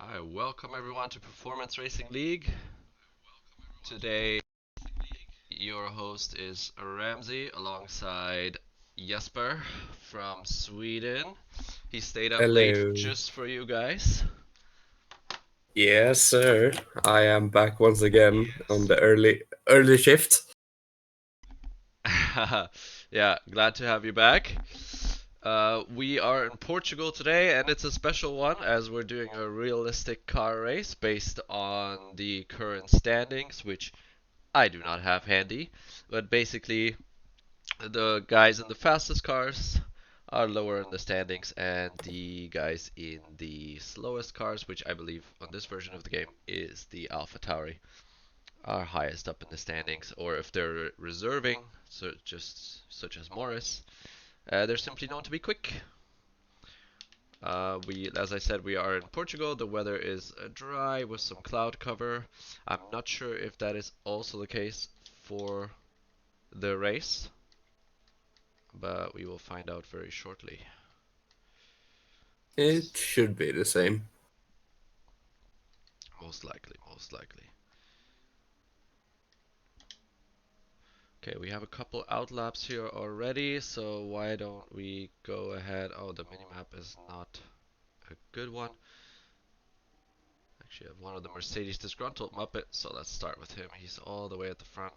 Hi, welcome everyone to Performance Racing League. Today, your host is Ramsey alongside Jesper from Sweden. He stayed up late Hello. just for you guys. Yes, sir. I am back once again on the early shift. Yeah, glad to have you back. We are in Portugal today, and it's a special one as we're doing a realistic car race based on the current standings, which I do not have handy. But basically, the guys in the fastest cars are lower in the standings, and the guys in the slowest cars, which I believe on this version of the game is the Alpha Tauri, are highest up in the standings. Or if they're reserving, so just such as Morris, they're simply known to be quick. As I said, we are in Portugal. The weather is dry with some cloud cover. I'm not sure if that is also the case for the race, but we will find out very shortly. It should be the same. Most likely, most likely. Okay, we have a couple outlaps here already, so why don't we go ahead? Oh, the minimap is not a good one. Actually, I have one of the Mercedes disgruntled Muppet, so let's start with him. He's all the way at the front.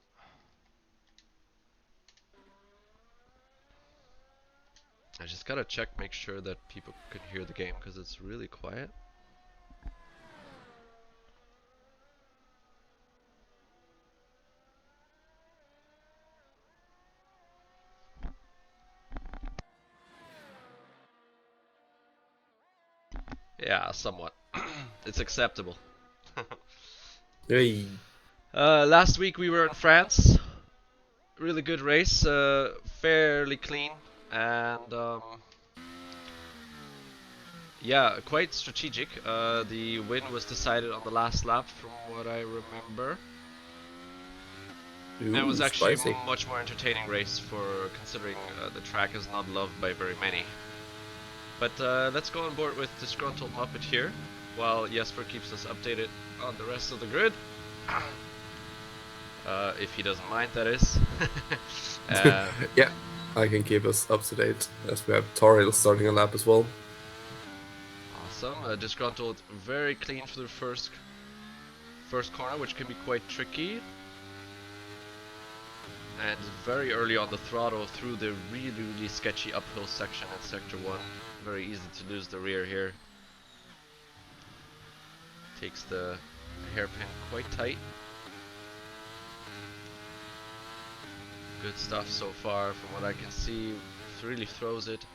I just gotta check, make sure that people can hear the game because it's really quiet. Yeah, somewhat. It's acceptable. Hey. Last week we were in France. Really good race, fairly clean, and yeah, quite strategic. The win was decided on the last lap, from what I remember. And it was Ooh, actually spicy. a much more entertaining race for considering the track is not loved by very many. But let's go on board with Disgruntled Muppet here, while Jesper keeps us updated on the rest of the grid. If he doesn't mind, that is. uh, Yeah, I can keep us up to date as we have Toriel starting a lap as well. awesome. Disgruntled very clean for the first corner, which can be quite tricky. And very early on the throttle through the really sketchy uphill section in Sector 1. Very easy to lose the rear here. Takes the hairpin quite tight. Good stuff so far from what I can see. Really throws it.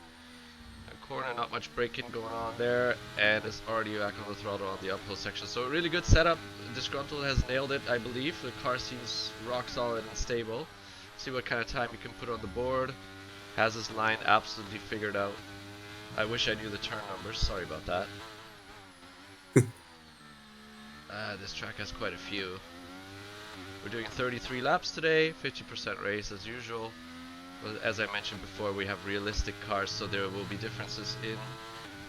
A corner, not much braking going on there, and is already back on the throttle on the uphill section. So a really good setup. Disgruntled has nailed it, I believe. The car seems rock solid and stable. See what kind of time he can put on the board. Has his line absolutely figured out. I wish I knew the turn numbers. Sorry about that. This track has quite a few. We're doing 33 laps today, 50% race as usual. But as I mentioned before, we have realistic cars, so there will be differences in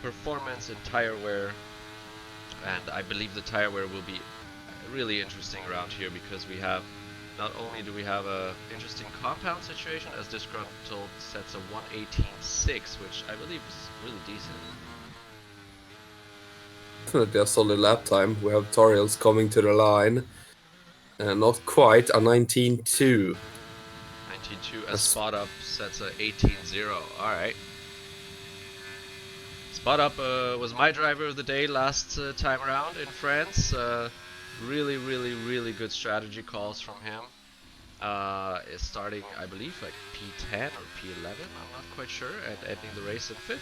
performance and tire wear. And I believe the tire wear will be really interesting around here because we have, not only do we have a interesting compound situation as Disgruntled sets a 1:18.6, which I believe is really decent. Definitely a solid lap time. We have Toriel's coming to the line. Not quite, a 19.2. 19.2 as Spot Up sets a 18.0. Alright. Spot Up was my driver of the day last time around in France. Really good strategy calls from him. Is starting, I believe, like P10 or P11, I'm not quite sure, and ending the race in 5th.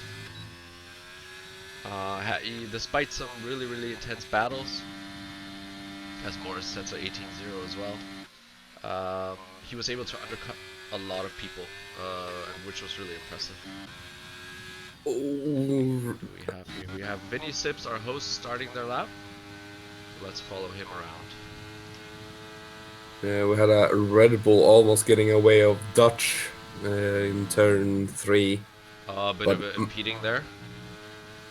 Despite some really intense battles, as Morris sets a 18.0 as well, he was able to undercut a lot of people, which was really impressive. Oh. Who do we have here? We have Vinny Sips, our host, starting their lap. So let's follow him around. We had a Red Bull almost getting away of Dutch in turn 3. A bit But of impeding there.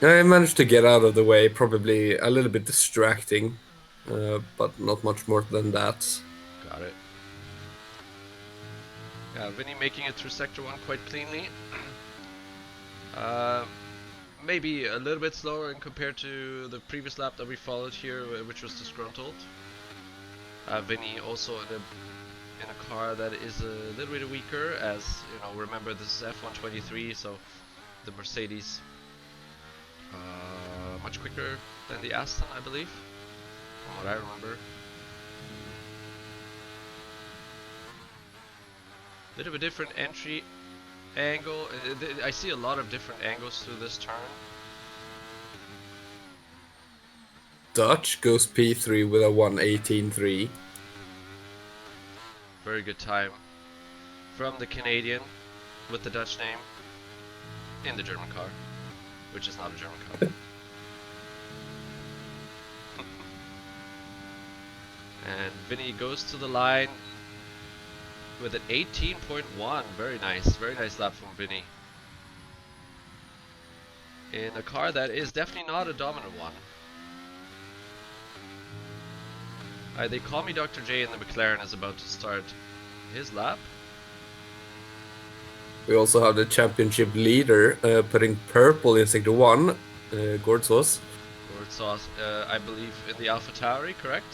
I managed to get out of the way, probably a little bit distracting, but not much more than that. Got it. Yeah, Vinny making it through Sector 1 quite cleanly. Uh, Maybe a little bit slower in compared to the previous lap that we followed here, which was disgruntled. Vinny also in a car that is a little bit weaker, as you know. Remember, this is F123, so the Mercedes much quicker than the Aston, I believe, from what I remember. Bit of a different entry angle. I see a lot of different angles through this turn. Dutch goes P3 with a 1:18.3. Very good time from the Canadian with the Dutch name in the German car, which is not a German car. And Vinny goes to the line with an 18.1. Very nice lap from Vinny. In a car that is definitely not a dominant one. They call me Dr. J, and the McLaren is about to start his lap. We also have the championship leader putting purple in Sector 1, Gordzos. Gordzos, I believe, in the AlphaTauri, correct?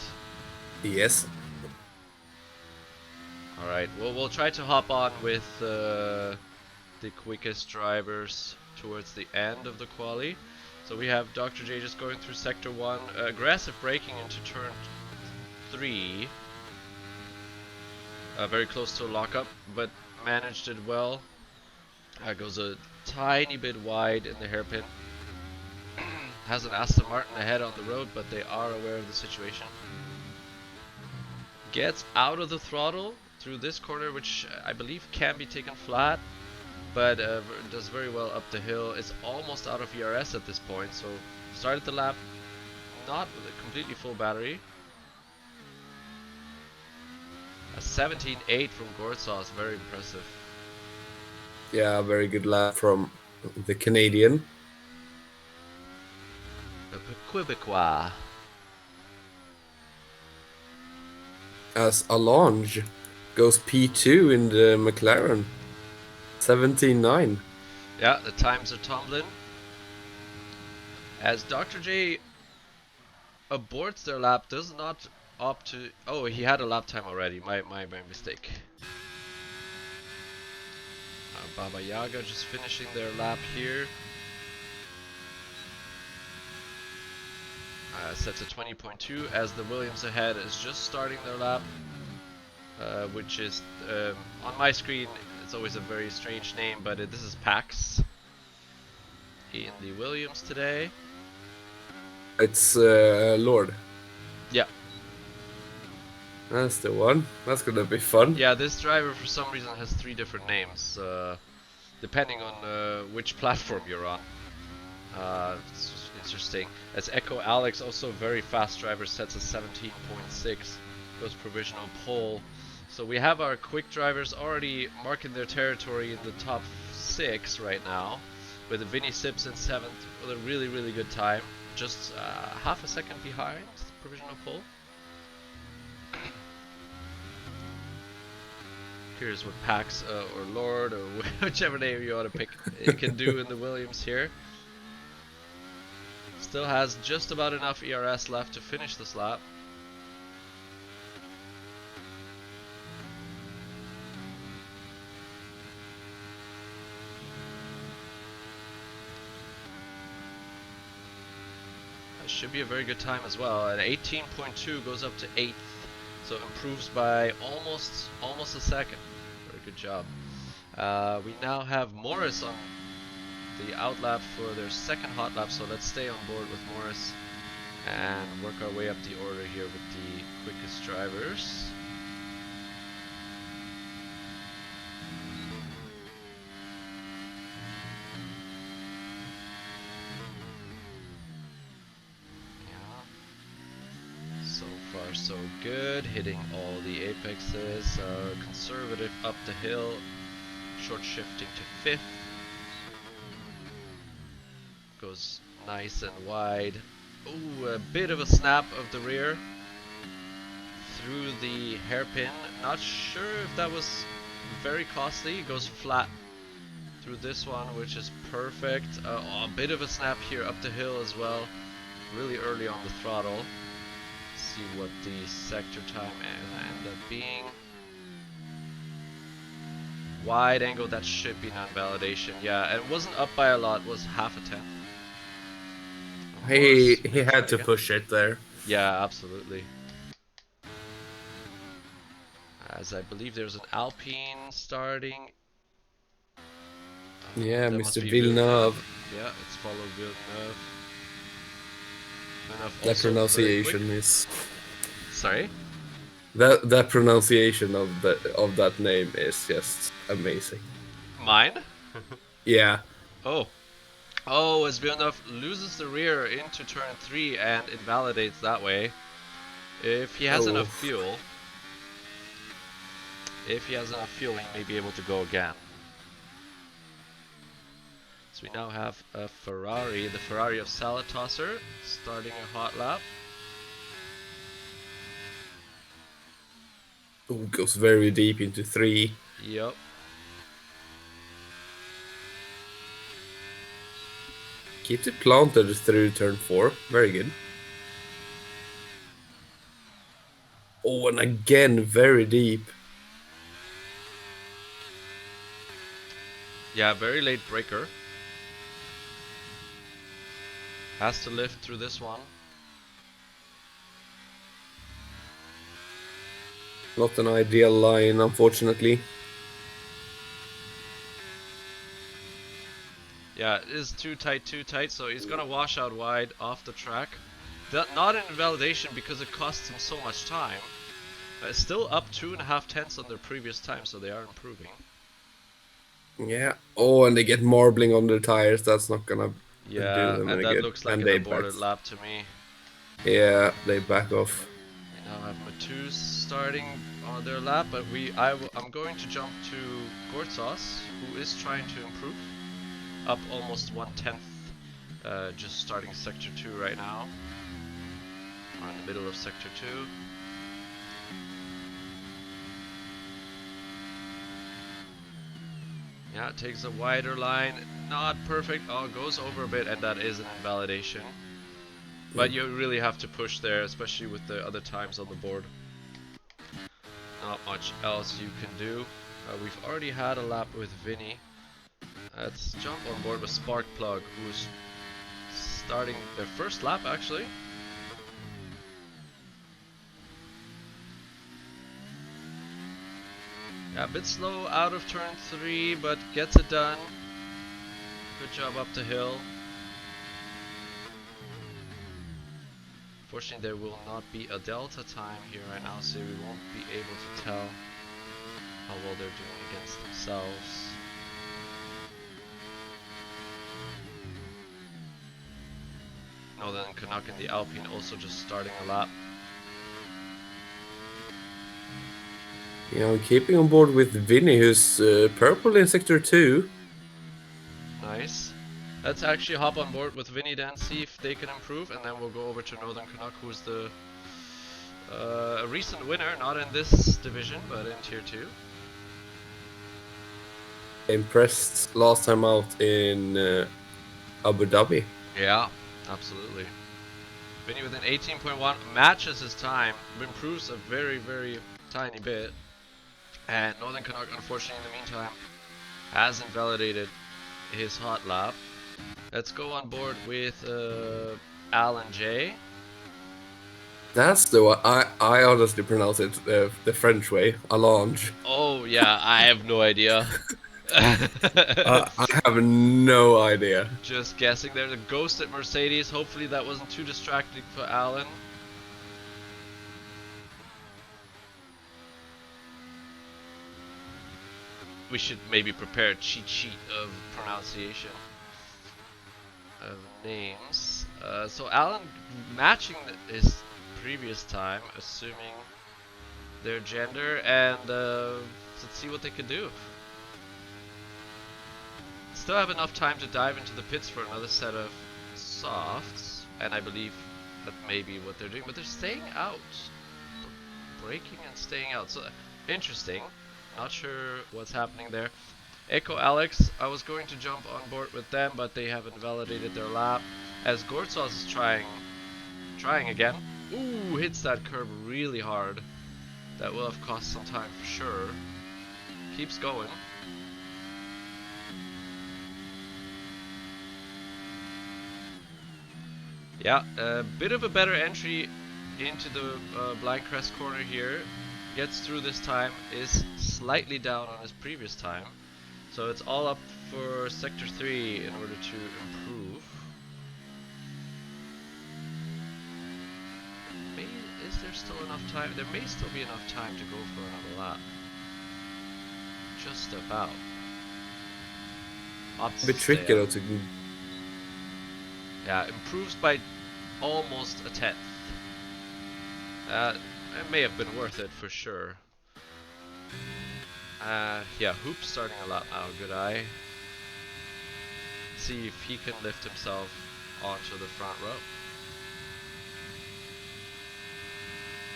Yes. Alright, well, we'll try to hop on with the quickest drivers towards the end of the quali. So we have Dr. J just going through Sector 1, aggressive braking into turn 3. Very close to a lockup, but managed it well. Goes a tiny bit wide in the hairpin. Has an Aston Martin ahead on the road, but they are aware of the situation. Gets out of the throttle through this corner, which I believe can be taken flat, but does very well up the hill. Is almost out of ERS at this point, so started the lap not with a completely full battery. A 17.8 from Gordzos, very impressive. Yeah, very good lap from the Canadian. The Quebecois. As Alonge goes P2 in the McLaren. 17.9. Yeah, the times are tumbling. As Dr. J aborts their lap, does not opt to... Oh, he had a lap time already. My mistake. Baba Yaga just finishing their lap here. Sets a 20.2 as the Williams ahead is just starting their lap. Which is, on my screen, it's always a very strange name, but this is Pax in the Williams today. It's Lord. Yeah. That's the one. That's gonna be fun. Yeah, this driver for some reason has 3 different names, depending on which platform you're on. It's interesting. As Echo Alex, also a very fast driver, sets a 17.6, goes provisional pole. So we have our quick drivers already marking their territory in the top 6 right now, with Vinny Sips in 7th with a really good time, just half a second behind provisional pole. Here's what Pax or Lord or whichever name you want to pick it can do in the Williams here. Still has just about enough ERS left to finish this lap. That should be a very good time as well. An 18.2 goes up to 8th, so improves by almost a second. Very good job. We now have Morris on the outlap for their second hot lap, so let's stay on board with Morris and work our way up the order here with the quickest drivers. Yeah, so far so good, hitting all the apexes, conservative up the hill, short shifting to 5th. Goes Nice and wide. Ooh, a bit of a snap of the rear through the hairpin. Not sure if that was very costly. It goes flat through this one, which is perfect. A bit of a snap here up the hill as well. Really early on the throttle. See what the sector time end up being. Wide angle, that should be non-validation. Yeah, and it wasn't up by a lot, was half a tenth. He had to push it there. Yeah, absolutely. As I believe there's an Alpine starting. Yeah, That Mr. must be Villeneuve. Yeah, it's follow Villeneuve. That pronunciation is. Sorry? That pronunciation of that name is just amazing. Mine? Yeah. Oh. Oh, as Villeneuve loses the rear into turn 3 and invalidates that way. If he has enough fuel, he may be able to go again. So we now have a Ferrari, the Ferrari of Salatosser, starting a hot lap. Ooh, goes very deep into 3. Yep. Keeps it planted through turn 4. Very good. Oh, and again, very deep. Yeah, very late breaker. Has to lift through this one. Not an ideal line, unfortunately. Yeah, it is too tight, so he's gonna wash out wide off the track. Not in invalidation because it costs him so much time. Still up 2.5 tenths on their previous time, so they are improving. Yeah. Oh, and they get marbling on their tires. That's not gonna do them and any that good. looks like And an they aborted lap to me. Yeah, they back off. We now have Matus starting on their lap, but I'm going to jump to Gortsas, who is trying to improve. Up almost 1/10, just starting sector 2 right now. We're in the middle of sector 2. Yeah, it takes a wider line, not perfect. Oh, goes over a bit, and that is an invalidation. But you really have to push there, especially with the other times on the board. Not much else you can do. We've already had a lap with Vinny. Let's jump on board with Sparkplug, who's starting their first lap actually. Yeah, a bit slow out of turn 3, but gets it done. Good job up the hill. Fortunately, there will not be a delta time here right now, so we won't be able to tell how well they're doing against themselves. Then Canuck and the Alpine also just starting a lap. Yeah, I'm keeping on board with Vinny, who's purple in sector 2. Nice. Let's actually hop on board with Vinny then, see if they can improve, and then we'll go over to Northern Canuck, who's the a recent winner, not in this division, but in Tier 2. Impressed last time out in Abu Dhabi. Yeah, absolutely. Vinny with an 18.1 matches his time, improves a very, very tiny bit. And Northern Canuck, unfortunately, in the meantime, has invalidated his hot lap. Let's go on board with Alan J. That's the one. I honestly pronounce it the French way, Allange. Oh, yeah, I have no idea. I have no idea. Just guessing. There's a ghost at Mercedes. Hopefully that wasn't too distracting for Alan. We should maybe prepare a cheat sheet of pronunciation of names. So Alan matching his previous time, assuming their gender, and let's see what they can do. Still have enough time to dive into the pits for another set of softs, and I believe that may be what they're doing, but they're staying out. Braking and staying out. So interesting. Not sure what's happening there. Echo Alex, I was going to jump on board with them, but they haven't validated their lap. As Gortsas is trying again. Ooh, hits that curb really hard. That will have cost some time for sure. Keeps going. Yeah, a bit of a better entry into the blind crest corner here. Gets through this time, is slightly down on his previous time. So it's all up for Sector 3 in order to improve. Is there still enough time? There may still be enough time to go for another lap. Just about. A bit tricky though to... Yeah, improves by almost a tenth. It may have been worth it for sure. Yeah, Hoop's starting a lap now, good eye. See if he can lift himself onto the front row.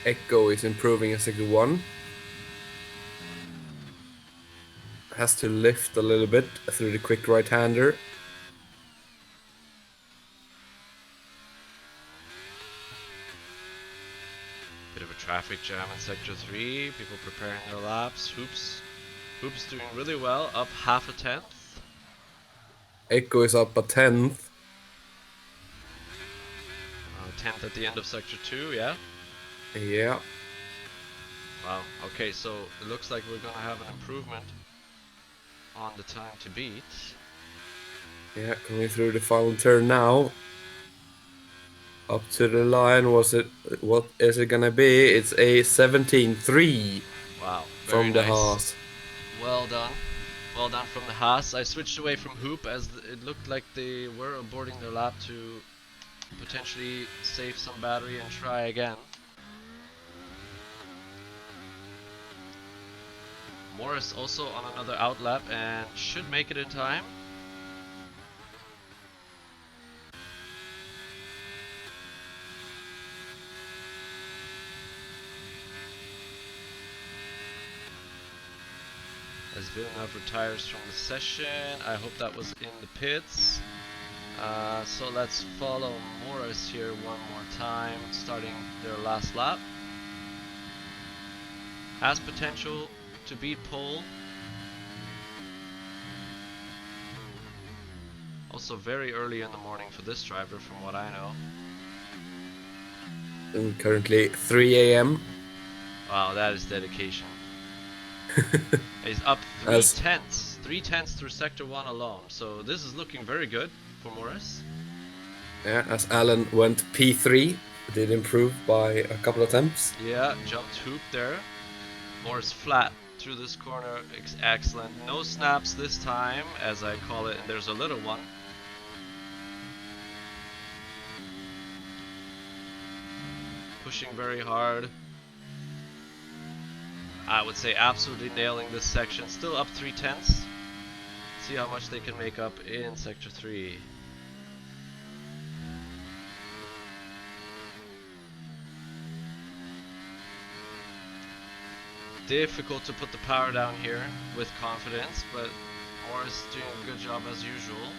Echo is improving in Sector 1. Has to lift a little bit through the quick right-hander. Bit of a traffic jam in Sector 3, people preparing their laps. Hoop's doing really well, up half a tenth. Echo is up a tenth. 10th at the end of Sector 2, yeah? Yeah. Wow, okay, so it looks like we're gonna have an improvement on the time to beat. Yeah, coming through the final turn now. Up to the line, what is it gonna be? It's a 17-3. Wow, very from the nice. Haas. Well done. Well done from the Haas. I switched away from Hoop as it looked like they were aborting their lap to potentially save some battery and try again. Morris also on another out lap and should make it in time. As Villeneuve retires from the session, I hope that was in the pits. So let's follow Morris here one more time, starting their last lap. Has potential to beat pole. Also very early in the morning for this driver from what I know. And currently 3 a.m. Wow, that is dedication. He's up 3 tenths through Sector 1 alone, so this is looking very good for Morris. Yeah, as Alan went P3, did improve by a couple of attempts. Yeah, jumped Hoop there. Morris flat through this corner, excellent. No snaps this time, as I call it, and there's a little one. Pushing very hard. I would say absolutely nailing this section. Still up 3 tenths. See how much they can make up in Sector 3. Difficult to put the power down here with confidence, but Morris doing a good job as usual.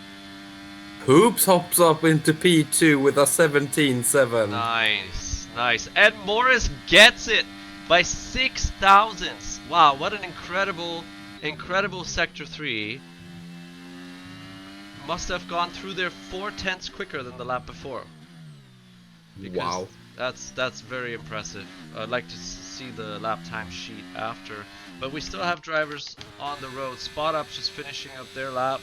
Hoops hops up into P2 with a 17.7. Nice, nice. And Morris gets it by 6 thousandths. Wow, what an incredible Sector 3. Must have gone through there 4 tenths quicker than the lap before. Because wow. That's very impressive. I'd like to see the lap time sheet after. But we still have drivers on the road. Spot Up just finishing up their lap.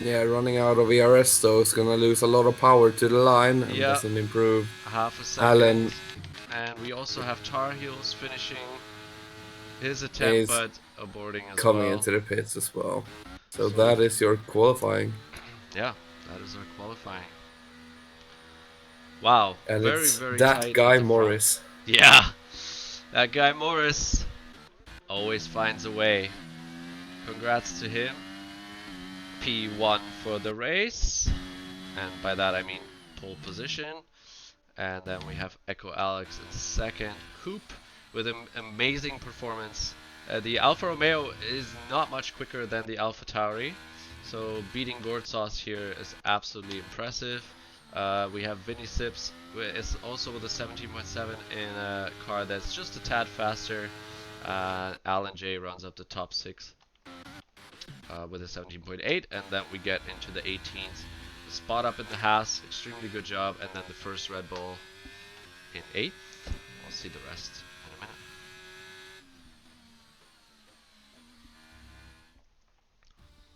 Yeah, running out of ERS though, is gonna lose a lot of power to the line and Yeah. doesn't improve. Half a second. Alan. And we also have Tar Heels finishing his attempt, but aborting as coming well. into the pits as well. So that is your qualifying. Yeah, that is our qualifying. Wow, And very, it's very that tight guy at the Morris. front. Yeah, that guy Morris always finds a way. Congrats to him. P1 for the race. and by that I mean pole position. And then we have Echo Alex in second. Hoop with an amazing performance. The Alfa Romeo is not much quicker than the Alfa Tauri, so beating Gord Sauce here is absolutely impressive. We have Vinny Sips is also with a 17.7 in a car that's just a tad faster. Alan J runs up the top 6 with a 17.8, and then we get into the 18s. Spot up in the Haas, extremely good job, and then the first Red Bull in 8th. We'll see the rest in a minute.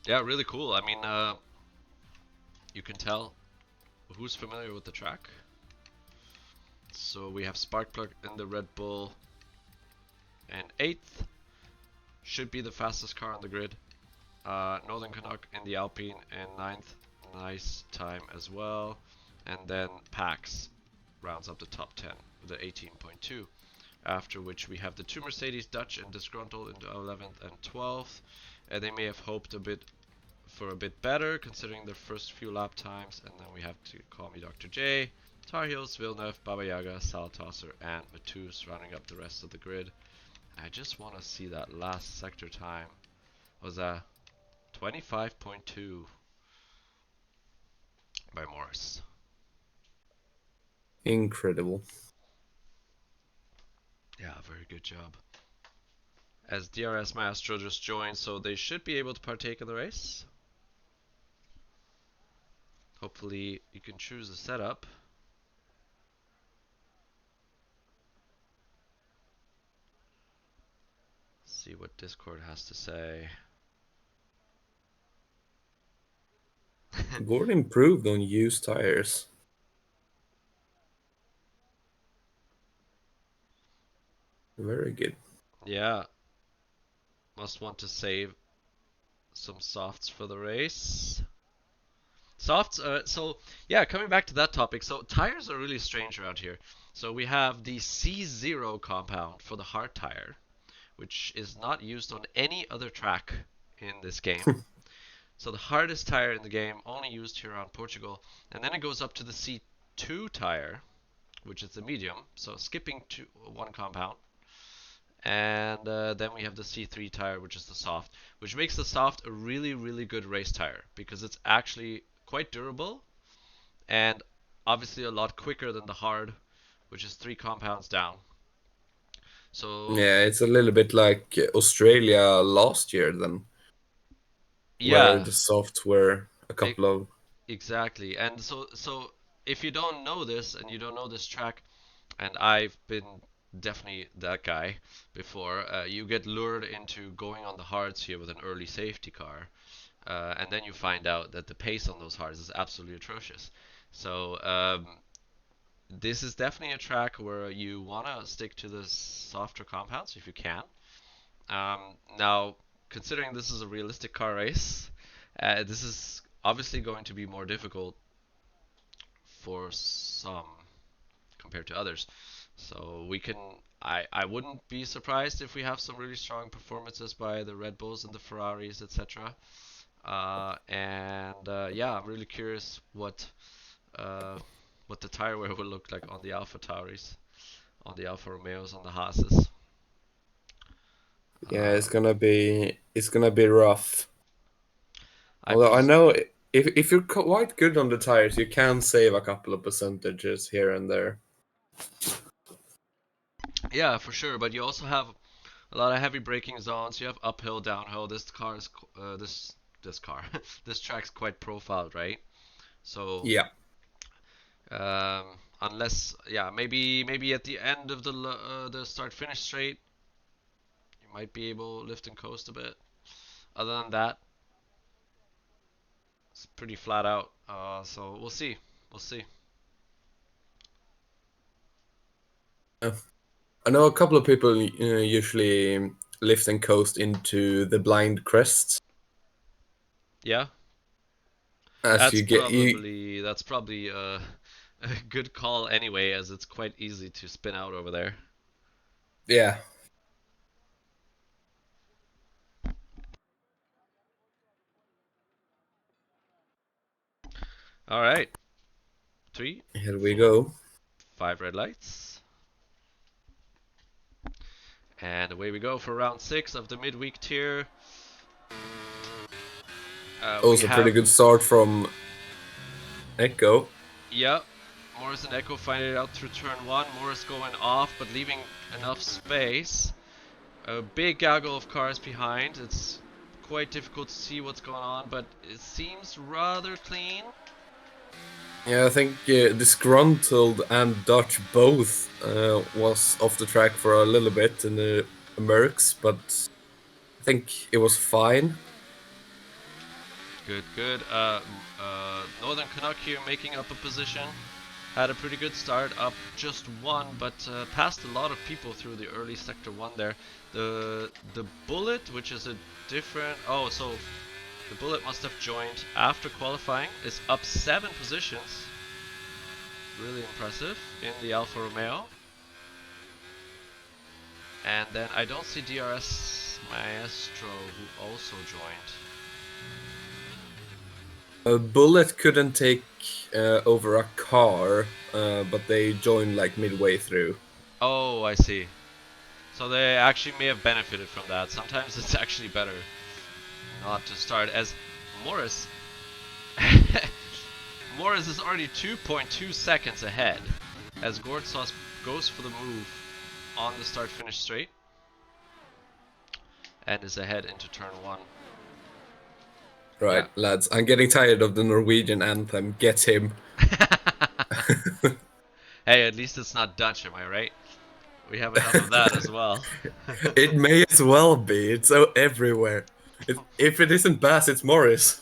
Yeah, really cool. I mean, you can tell who's familiar with the track. So we have Sparkplug in the Red Bull in 8th. Should be the fastest car on the grid. Northern Canuck in the Alpine in 9th. Nice time as well. And then Pax rounds up the top 10 with an 18.2. After which we have the two Mercedes Dutch and Disgruntled into 11th and 12th. They may have hoped a bit for a bit better considering their first few lap times. And then we have to call me Dr. J, Tar Heels, Villeneuve, Baba Yaga, Saltosser, and Matus rounding up the rest of the grid. I just want to see that last sector time. Was that 25.2 by Morris. Incredible. Yeah, very good job. As DRS Maestro just joined, so they should be able to partake in the race. Hopefully you can choose a setup. See what Discord has to say. Gord improved on used tires. Very good. Yeah, must want to save some softs for the race. Softs, so yeah, coming back to that topic, so tires are really strange around here. So we have the C0 compound for the hard tire, which is not used on any other track in this game. So the hardest tire in the game, only used here on Portugal, and then it goes up to the C2 tire, which is the medium, so skipping one compound. And then we have the C3 tire, which is the soft, which makes the soft a really, really good race tire because it's actually quite durable and obviously a lot quicker than the hard, which is 3 compounds down. So Yeah, it's a little bit like Australia last year then, where yeah, the soft were a it, couple of. exactly. And so if you don't know this and you don't know this track, and I've been definitely that guy before, you get lured into going on the hards here with an early safety car, and then you find out that the pace on those hards is absolutely atrocious. So this is definitely a track where you want to stick to the softer compounds if you can. Now, considering this is a realistic car race, this is obviously going to be more difficult for some compared to others. So we can, I wouldn't be surprised if we have some really strong performances by the Red Bulls and the Ferraris, etc. And yeah, I'm really curious uh, what the tire wear will look like on the Alpha Tauris, on the Alfa Romeos, on the Haases. Yeah, Uh, it's gonna be rough. I'm Although I just know if you're quite good on the tires, you can save a couple of percentages here and there. yeah, for sure. But you also have a lot of heavy braking zones. You have uphill, downhill. This car is this car this track's quite profiled, right? So Yeah, unless yeah, maybe at the end of the start finish straight, you might be able to lift and coast a bit. Other than that, it's pretty flat out. So we'll see. We'll see. Uh, I know a couple of people usually lift and coast into the blind crests Yeah, as you get you. that's probably a good call anyway, as it's quite easy to spin out over there. Yeah, All right. 3, Here we 4, go. 5 red lights. And away we go for round 6 of the midweek tier. We Also, pretty have, good start from Echo. yeah, Morris and Echo finding it out through turn 1. Morris going off, but leaving enough space. A big gaggle of cars behind. It's quite difficult to see what's going on, but it seems rather clean. Yeah, I think Disgruntled and Dutch both was off the track for a little bit in the Mercs, but I think it was fine. Good, good. Northern Canuck here making up a position. Had a pretty good start, up just one, but passed a lot of people through the early sector one there. The Bullet, which is a different. Oh, so the Bullet must have joined after qualifying. Is up 7 positions. Really impressive in the Alfa Romeo. And then I don't see DRS Maestro, who also joined. A Bullet couldn't take over a car, but they joined like midway through. Oh, I see. So they actually may have benefited from that. Sometimes it's actually better not to start, as Morris Morris is already 2.2 seconds ahead as Gortsas goes for the move on the start finish straight and is ahead into turn 1. Right, Yeah. lads, I'm getting tired of the Norwegian anthem. Get him. Hey, at least it's not Dutch, am I right? We have enough of that as well. It may as well be. It's so everywhere. If it isn't Bass, it's Morris.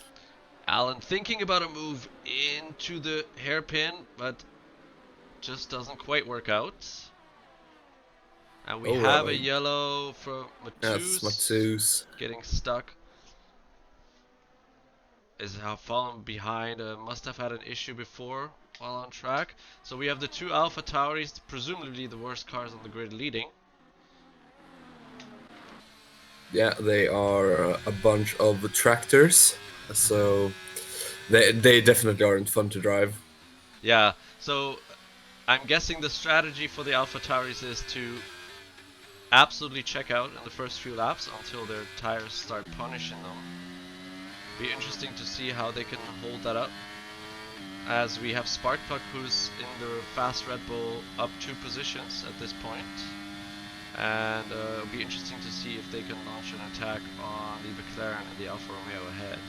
Alan thinking about a move into the hairpin, but just doesn't quite work out. And we Oh, have a well, yellow from that's Matus Matsus. getting stuck. Is fallen behind. Must have had an issue before while on track. So we have the 2 Alpha Tauris, presumably the worst cars on the grid, leading. Yeah, they are a bunch of tractors, so they definitely aren't fun to drive. Yeah, so I'm guessing the strategy for the Alpha Tauris is to absolutely check out in the first few laps until their tires start punishing them. Be interesting to see how they can hold that up. As we have Sparkplug, who's in the fast Red Bull, up 2 positions at this point. And it'll be interesting to see if they can launch an attack on the McLaren and the Alfa Romeo ahead.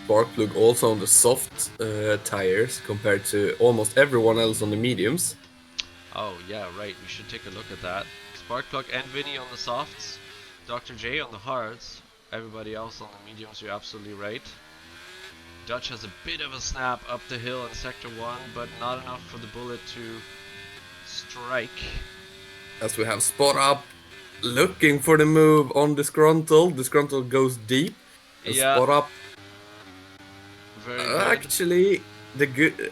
Sparkplug also on the soft tires compared to almost everyone else on the mediums. Oh yeah, right, we should take a look at that. Sparkplug and Vinny on the softs, Dr. J on the hards, everybody else on the mediums, you're absolutely right. Dutch has a bit of a snap up the hill in sector 1, but not enough for the Bullet to strike. As we have Spot Up looking for the move on Disgruntled. Disgruntled goes deep. And Yeah, Spot Up very good. actually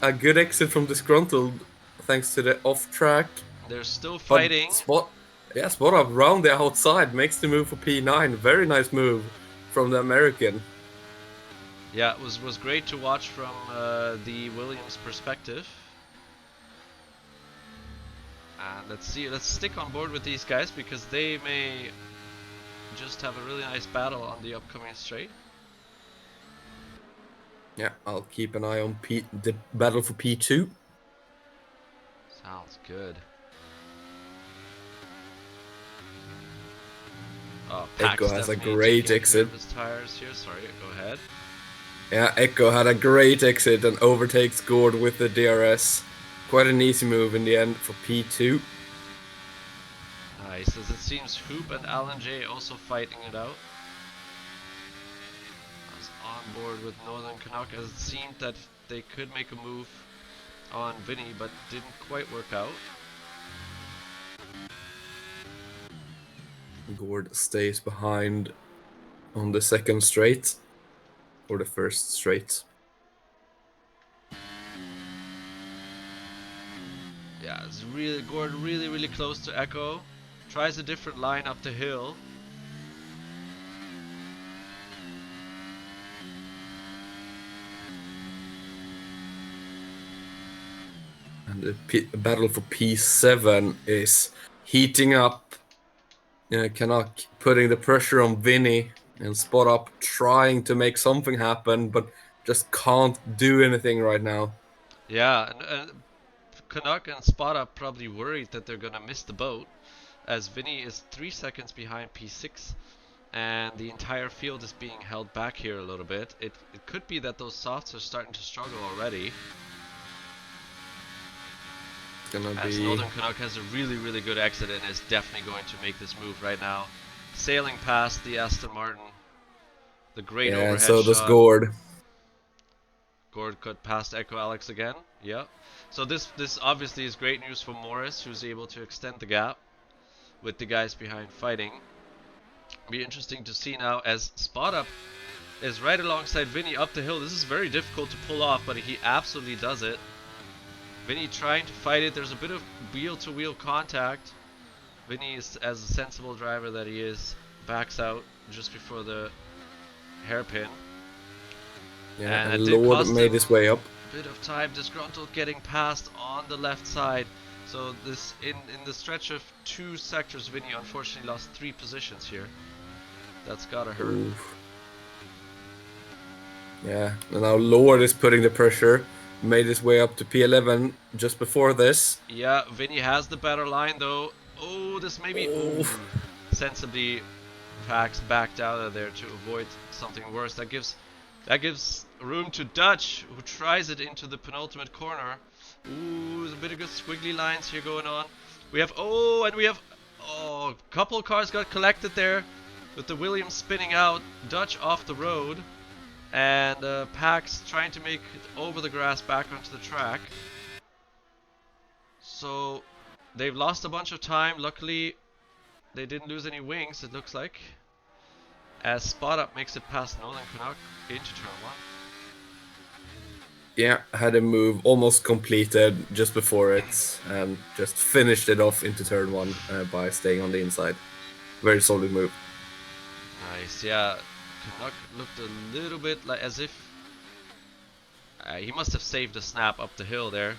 a good exit from Disgruntled thanks to the off track. They're still But fighting. Spot Up round the outside makes the move for P9. Very nice move from the American. Yeah, it was great to watch from the Williams perspective. And let's stick on board with these guys because they may just have a really nice battle on the upcoming straight. Yeah, I'll keep an eye on the battle for P2. Sounds good. Oh, Echo Pax has a definitely great taking care exit. of his tires here. Sorry, go ahead. Yeah, Echo had a great exit and overtakes Gord with the DRS. Quite an easy move in the end for P2. Nice, as it seems Hoop and Alan J also fighting it out. I was on board with Northern Canuck as it seemed that they could make a move on Vinny, but didn't quite work out. Gord stays behind on the second straight. Or the first straight. Yeah, it's really Gord really close to Echo. Tries a different line up the hill. And the battle for P7 is heating up. Canuck putting the pressure on Vinny and Spot Up trying to make something happen, but just can't do anything right now. Yeah, and Canuck and Spot Up probably worried that they're gonna miss the boat, as Vinny is 3 seconds behind P6, and the entire field is being held back here a little bit. It could be that those softs are starting to struggle already, It's gonna as be Northern Canuck has a really good exit and is definitely going to make this move right now. Sailing past the Aston Martin, the great yeah. overhead So does shot. Gord. Gord cut past Echo Alex again. Yeah. So this obviously is great news for Morris, who's able to extend the gap with the guys behind fighting. Be interesting to see now as Spot Up is right alongside Vinny up the hill. This is very difficult to pull off, but he absolutely does it. Vinny trying to fight it. There's a bit of wheel-to-wheel contact. Vinny, is, as a sensible driver that he is, backs out just before the hairpin. Yeah, And and it did Lord cost made him his way up. a bit of time. Disgruntled getting past on the left side. So this in the stretch of 2 sectors, Vinny unfortunately lost 3 positions here. That's gotta hurt. Oof. Yeah, and now Lord is putting the pressure. Made his way up to P11 just before this. Yeah, Vinny has the better line though. Oh, this maybe. Ooh, Oh, sensibly, Pax backed out of there to avoid something worse. That gives room to Dutch, who tries it into the penultimate corner. Ooh, there's a bit of good squiggly lines here going on. We have a couple cars got collected there, with the Williams spinning out. Dutch off the road, and Pax trying to make it over the grass back onto the track. So they've lost a bunch of time. Luckily, they didn't lose any wings, it looks like, as Spot Up makes it past Northern Canuck into turn 1. yeah, had a move almost completed just before it, and just finished it off into turn 1 by staying on the inside. Very solid move. Nice, yeah. Canuck looked a little bit like as if he must have saved a snap up the hill there.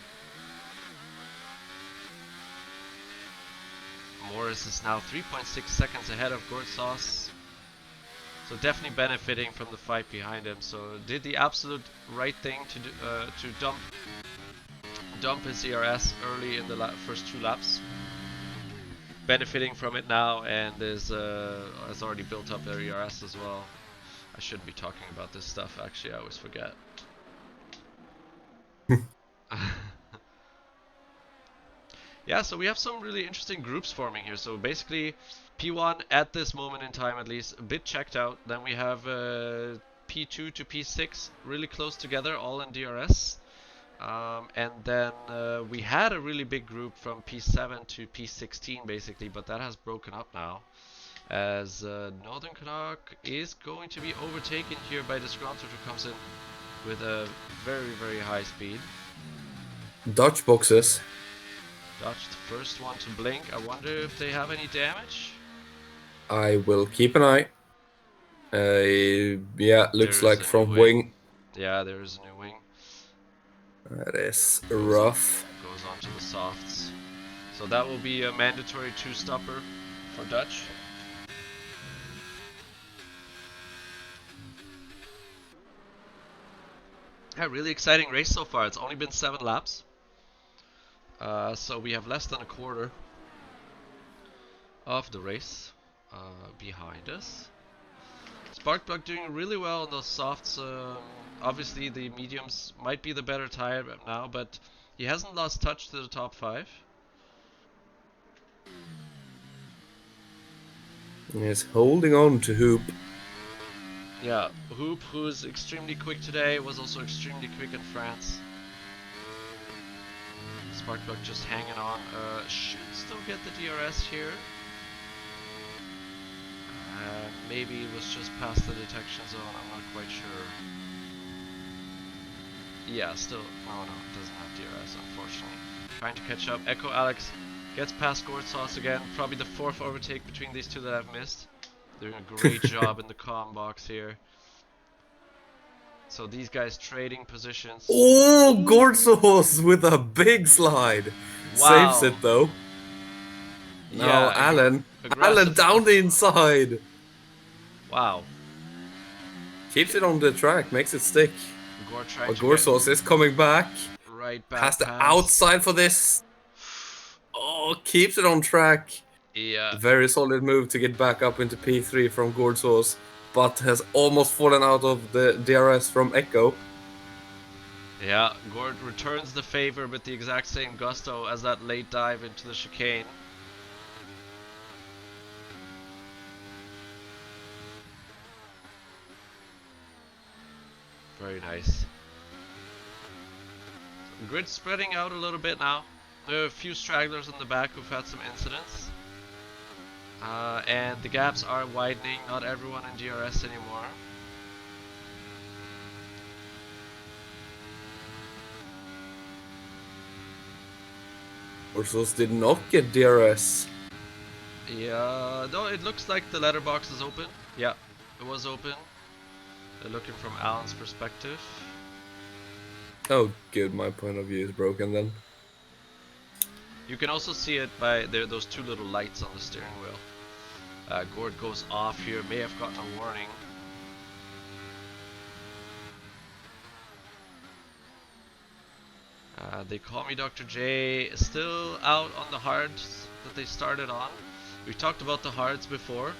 Morris is now 3.6 seconds ahead of Gord Sauce. So definitely benefiting from the fight behind him. So did the absolute right thing to do, to dump his ERS early in the first 2 laps. Benefiting from it now, and has already built up their ERS as well. I shouldn't be talking about this stuff, actually, I always forget. Yeah, so we have some really interesting groups forming here. So basically, P1 at this moment in time, at least, a bit checked out. Then we have P2 to P6 really close together, all in DRS. And then we had a really big group from P7 to P16 basically, but that has broken up now, as Northern Canuck is going to be overtaken here by Disgruntled, who comes in with a very high speed. Dutch boxes. Dutch, the first one to blink. I wonder if they have any damage. I will keep an eye. Yeah, looks like front wing. Yeah, there is a new wing. That is rough. Goes on to the softs. So that will be a mandatory 2-stopper for Dutch. Yeah, really exciting race so far. It's only been 7 laps. So we have less than a quarter of the race behind us. Sparkplug doing really well on those softs. Obviously the mediums might be the better tire now, but he hasn't lost touch to the top 5. He's holding on to Hoop. Yeah, Hoop, who's extremely quick today, was also extremely quick in France. Sparkplug just hanging on. Should still get the DRS here. Maybe it was just past the detection zone, I'm not quite sure. Yeah, still, no, it doesn't have DRS, unfortunately. Trying to catch up. Echo Alex gets past Gord Sauce again. Probably the 4th overtake between these two that I've missed. Doing a great job in the comm box here. So these guys trading positions. Oh, Ooh. Gorsos with a big slide. Saves Wow. it though. Now Yeah, Allen aggressive. down the inside. Wow. Keeps it on the track, makes it stick. Gore trying But to get Gorsos is coming back. right Has back the pass. outside for this. Oh, keeps it on track. Yeah. Very solid move to get back up into P3 from Gorsos, but has almost fallen out of the DRS from Echo. Yeah, Gord returns the favor with the exact same gusto as that late dive into the chicane. Very nice. Grid spreading out a little bit now. There are a few stragglers in the back who've had some incidents. And the gaps are widening, not everyone in DRS anymore. Gorsos did not get DRS. Yeah, no, it looks like the letterbox is open. Yeah, it was open. They're looking from Alan's perspective. Oh, good. My point of view is broken then. You can also see it by those two little lights on the steering wheel. Gord goes off here, may have gotten a warning. They call me Dr. J, still out on the hards that they started on. We talked about the hards before,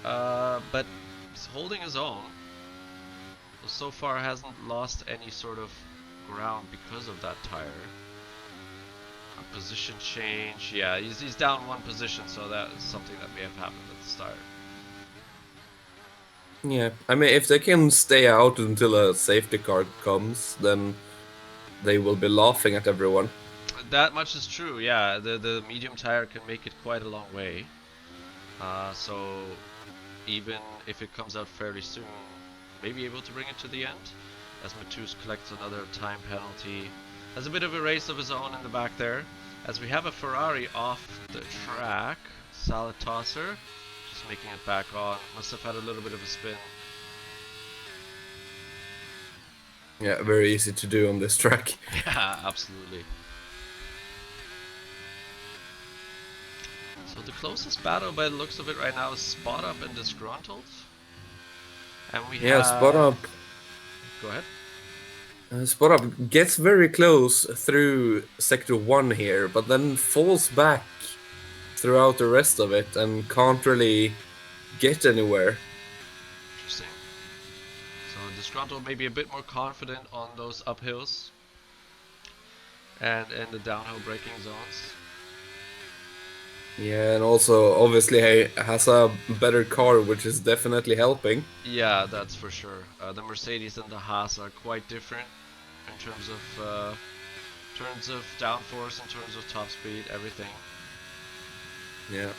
but he's holding his own. So far hasn't lost any sort of ground because of that tire. A position change, yeah, he's down one position, so that is something that may have happened at the start. Yeah, I mean, if they can stay out until a safety car comes, then they will be laughing at everyone. That much is true, yeah. The medium tire can make it quite a long way. So even if it comes out fairly soon, may be able to bring it to the end. As Matus collects another time penalty. Has a bit of a race of his own in the back there. As we have a Ferrari off the track. Salad tosser. Just making it back on. Must have had a little bit of a spin. Yeah, very easy to do on this track. Yeah, absolutely. So the closest battle by the looks of it right now is Spot Up and Disgruntled. And we Yeah, have... Spot Up. Go ahead. Spot Up gets very close through Sector 1 here, but then falls back throughout the rest of it and can't really get anywhere. Interesting. So Disgruntled may be a bit more confident on those uphills and in the downhill braking zones. Yeah, and also obviously he has a better car, which is definitely helping. Yeah, that's for sure. The Mercedes and the Haas are quite different in terms of downforce, in terms of top speed, everything. Yeah.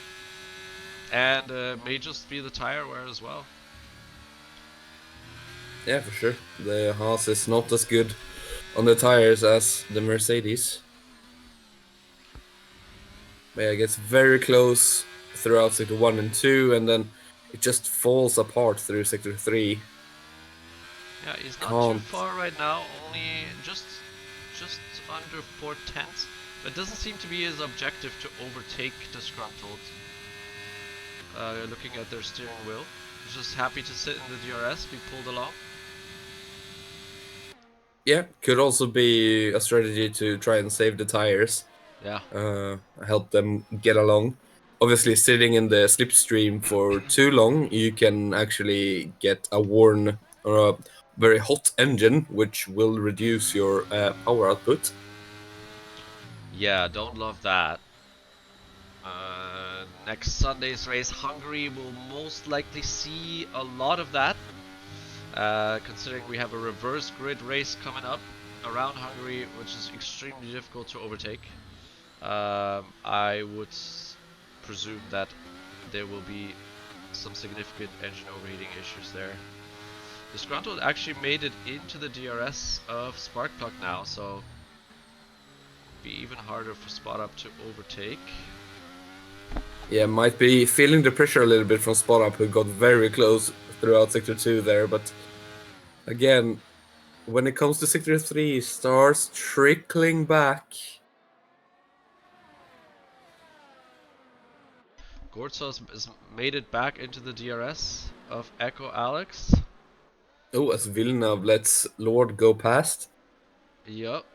And may just be the tire wear as well. Yeah, for sure. The Haas is not as good on the tires as the Mercedes. But yeah, it gets very close throughout Sector 1 and 2, and then it just falls apart through Sector 3. Yeah, he's not too far right now, only just under 4/10. But it doesn't seem to be his objective to overtake Disgruntled. Looking at their steering wheel. He's just happy to sit in the DRS, be pulled along. Yeah, could also be a strategy to try and save the tires. Yeah. Help them get along. Obviously, sitting in the slipstream for too long, you can actually get a worn or a very hot engine, which will reduce your power output. Yeah, don't love that. Next Sunday's race, Hungary will most likely see a lot of that. Considering we have a reverse grid race coming up around Hungary, which is extremely difficult to overtake. I would presume that there will be some significant engine overheating issues there. Disgruntled actually made it into the DRS of Sparkplug now, so be even harder for Spot Up to overtake. Yeah, might be feeling the pressure a little bit from Spot Up, who got very close throughout Sector 2 there, but again, when it comes to Sector 3, stars trickling back. Gortsas has made it back into the DRS of Echo Alex. Oh, as Villeneuve lets Lord go past. Yup.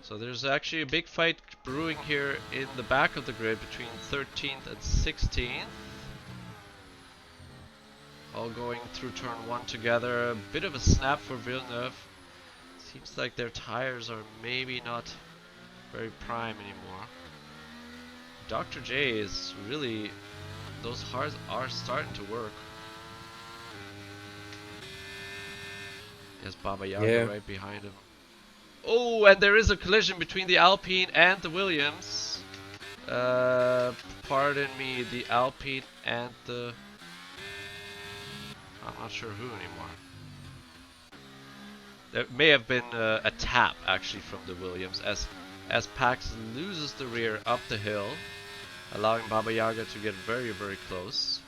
So there's actually a big fight brewing here in the back of the grid between 13th and 16th. All going through turn 1 together. A bit of a snap for Villeneuve. Seems like their tires are maybe not very prime anymore. Dr. J is really... those hards are starting to work. There's Baba Yaga right behind him. Oh, and there is a collision between the Alpine and the Williams. Pardon me, the Alpine and the... I'm not sure who anymore. There may have been a tap actually from the Williams as Pax loses the rear up the hill, allowing Baba Yaga to get very, very close.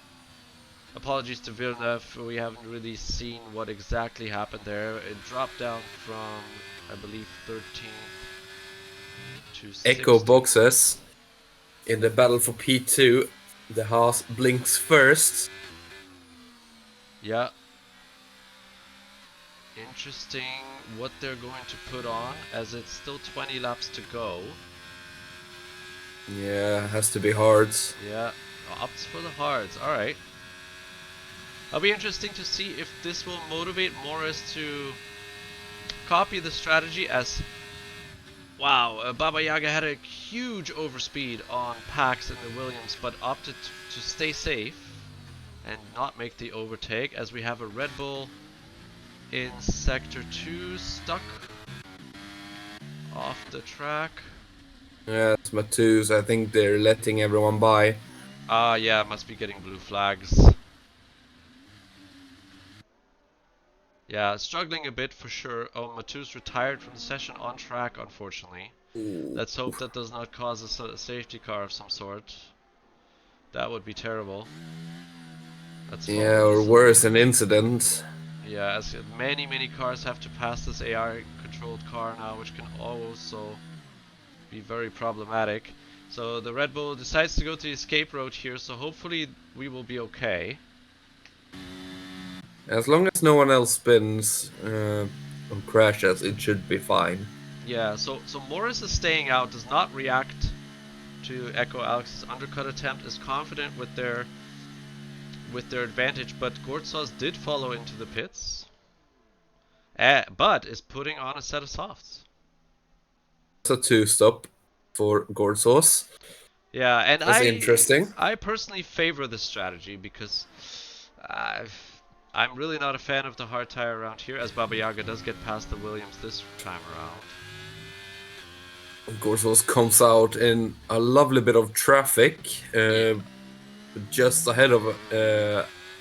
Apologies to Villeneuve, we haven't really seen what exactly happened there. It dropped down from, I believe, 13th to 16th. Echo boxes. In the battle for P2, the Haas blinks first. Yeah. Interesting what they're going to put on, as it's still 20 laps to go. Yeah, has to be hards. Yeah, opts for the hards. Alright. It'll be interesting to see if this will motivate Morris to copy the strategy, as wow, Baba Yaga had a huge overspeed on Pax and the Williams, but opted to stay safe and not make the overtake, as we have a Red Bull in Sector 2 stuck off the track. Yeah, it's Matus. I think they're letting everyone by. Yeah, must be getting blue flags. Yeah, struggling a bit for sure. Oh, Matus retired from the session on track, unfortunately. Ooh. Let's hope that does not cause a safety car of some sort. That would be terrible. Let's Yeah, or worse, an incident. Yeah, as many cars have to pass this AI-controlled car now, which can also be very problematic. So the Red Bull decides to go to the escape route here, so hopefully we will be okay. As long as no one else spins or crashes, it should be fine. Yeah, so Morris is staying out, does not react to Echo Alex's undercut attempt, is confident with their advantage, but Gortsas did follow into the pits, but is putting on a set of softs. It's a two-stop for Gortsas. Yeah, and That's interesting. I personally favor this strategy because I'm really not a fan of the hard tire around here, as Baba Yaga does get past the Williams this time around. Gorsos comes out in a lovely bit of traffic, just ahead of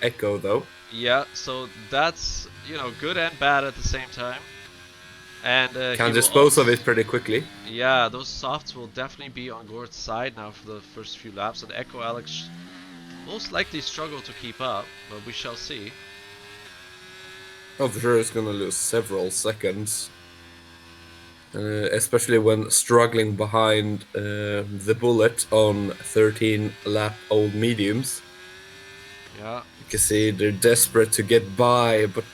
Echo, though. Yeah, so that's, you know, good and bad at the same time. And can dispose of it pretty quickly. Yeah, those softs will definitely be on Gord's side now for the first few laps, and Echo Alex most likely struggle to keep up, but we shall see. Oh, for sure, it's gonna lose several seconds. Especially when struggling behind the bullet on 13 lap old mediums. Yeah. You can see they're desperate to get by, but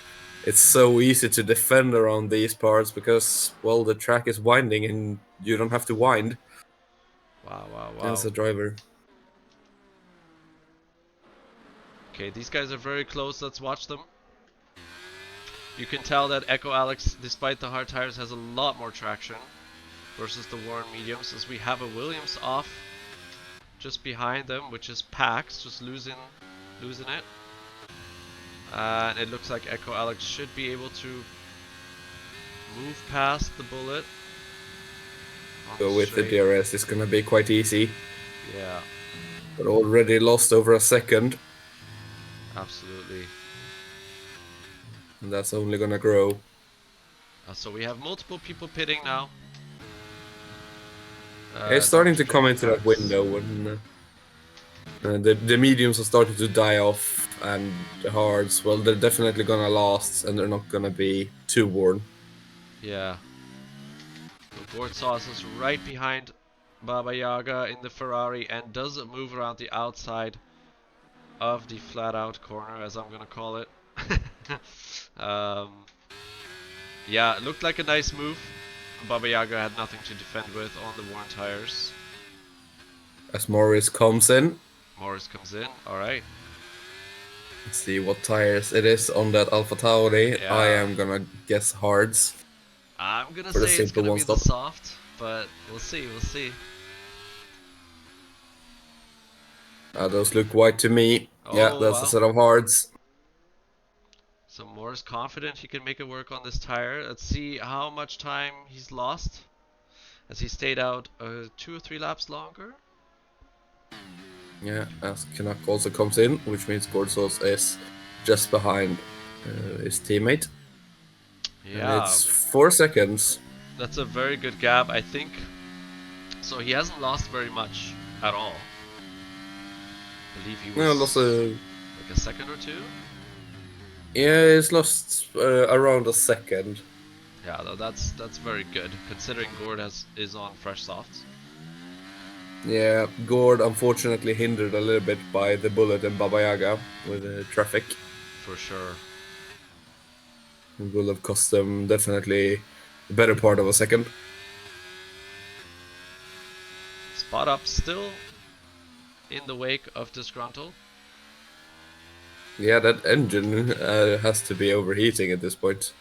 it's so easy to defend around these parts because, well, the track is winding and you don't have to wind. Wow. As a driver. Okay, these guys are very close. Let's watch them. You can tell that Echo Alex, despite the hard tires, has a lot more traction versus the Warren mediums, as we have a Williams off just behind them, which is Pax, just losing it. And it looks like Echo Alex should be able to move past the bullet. So with the DRS, it's gonna be quite easy. Yeah. But already lost over a second. Absolutely. And that's only gonna grow. So we have multiple people pitting now. It's starting Dr. to come Jacob into that Parks. window when the mediums are starting to die off, and the hards, well, they're definitely gonna last, and they're not gonna be too worn. Yeah. So Gord Sauce is right behind Baba Yaga in the Ferrari and does move around the outside of the flat out corner, as I'm gonna call it. um, yeah, it looked like a nice move. Baba Yaga had nothing to defend with on the worn tires. As Morris comes in, Morris comes in, alright. let's see what tires it is on that Alpha Tauri. I Yeah, am gonna guess hards I'm gonna for the say it's simple gonna one be the stop. soft, but we'll see, we'll see. Those look white to me. Yeah, Oh, that's a wow. set of hards. So Morris confident he can make it work on this tire. Let's see how much time he's lost. As he stayed out 2 or 3 laps longer. Yeah, as Canuck also comes in, which means Gorsos is just behind his teammate. And Yeah, it's 4 seconds. that's a very good gap, I think. So he hasn't lost very much at all. I believe he No, lost was a. like a second or two. Yeah, he's lost around a second. Yeah, though that's very good considering Gord is on fresh softs. Yeah, Gord unfortunately hindered a little bit by the bullet and Baba Yaga with the traffic. For sure. It will have cost them definitely the better part of a second. Spot up still in the wake of Disgruntled. Yeah, that engine has to be overheating at this point.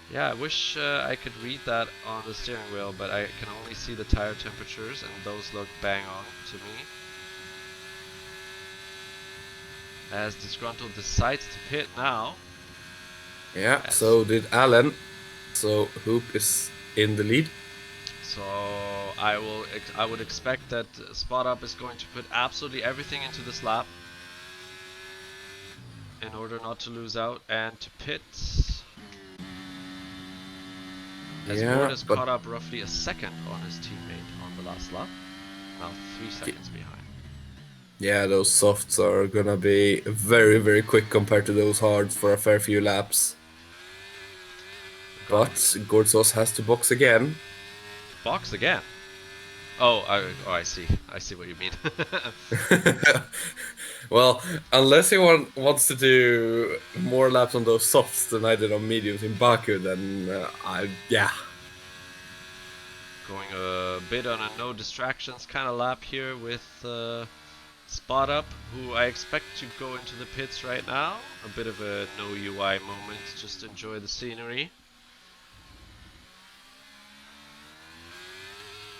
Yeah, I wish I could read that on the steering wheel, but I can only see the tire temperatures, and those look bang on to me. As Disgruntled decides to pit now. Yeah, As so did Allen. So Hoop is in the lead. So I would expect that Spot Up is going to put absolutely everything into this lap in order not to lose out and to pit. As Gord Yeah, has but caught up roughly a second on his teammate on the last lap. Now 3 seconds behind. yeah, those softs are gonna be very, very quick compared to those hards for a fair few laps. Gonna But be Gordzos has to box again. box again. Oh, I see. I see what you mean. Well, unless he wants to do more laps on those softs than I did on mediums in Baku, then yeah. Going a bit on a no distractions kind of lap here with Spot Up, who I expect to go into the pits right now. A bit of a no UI moment, just enjoy the scenery.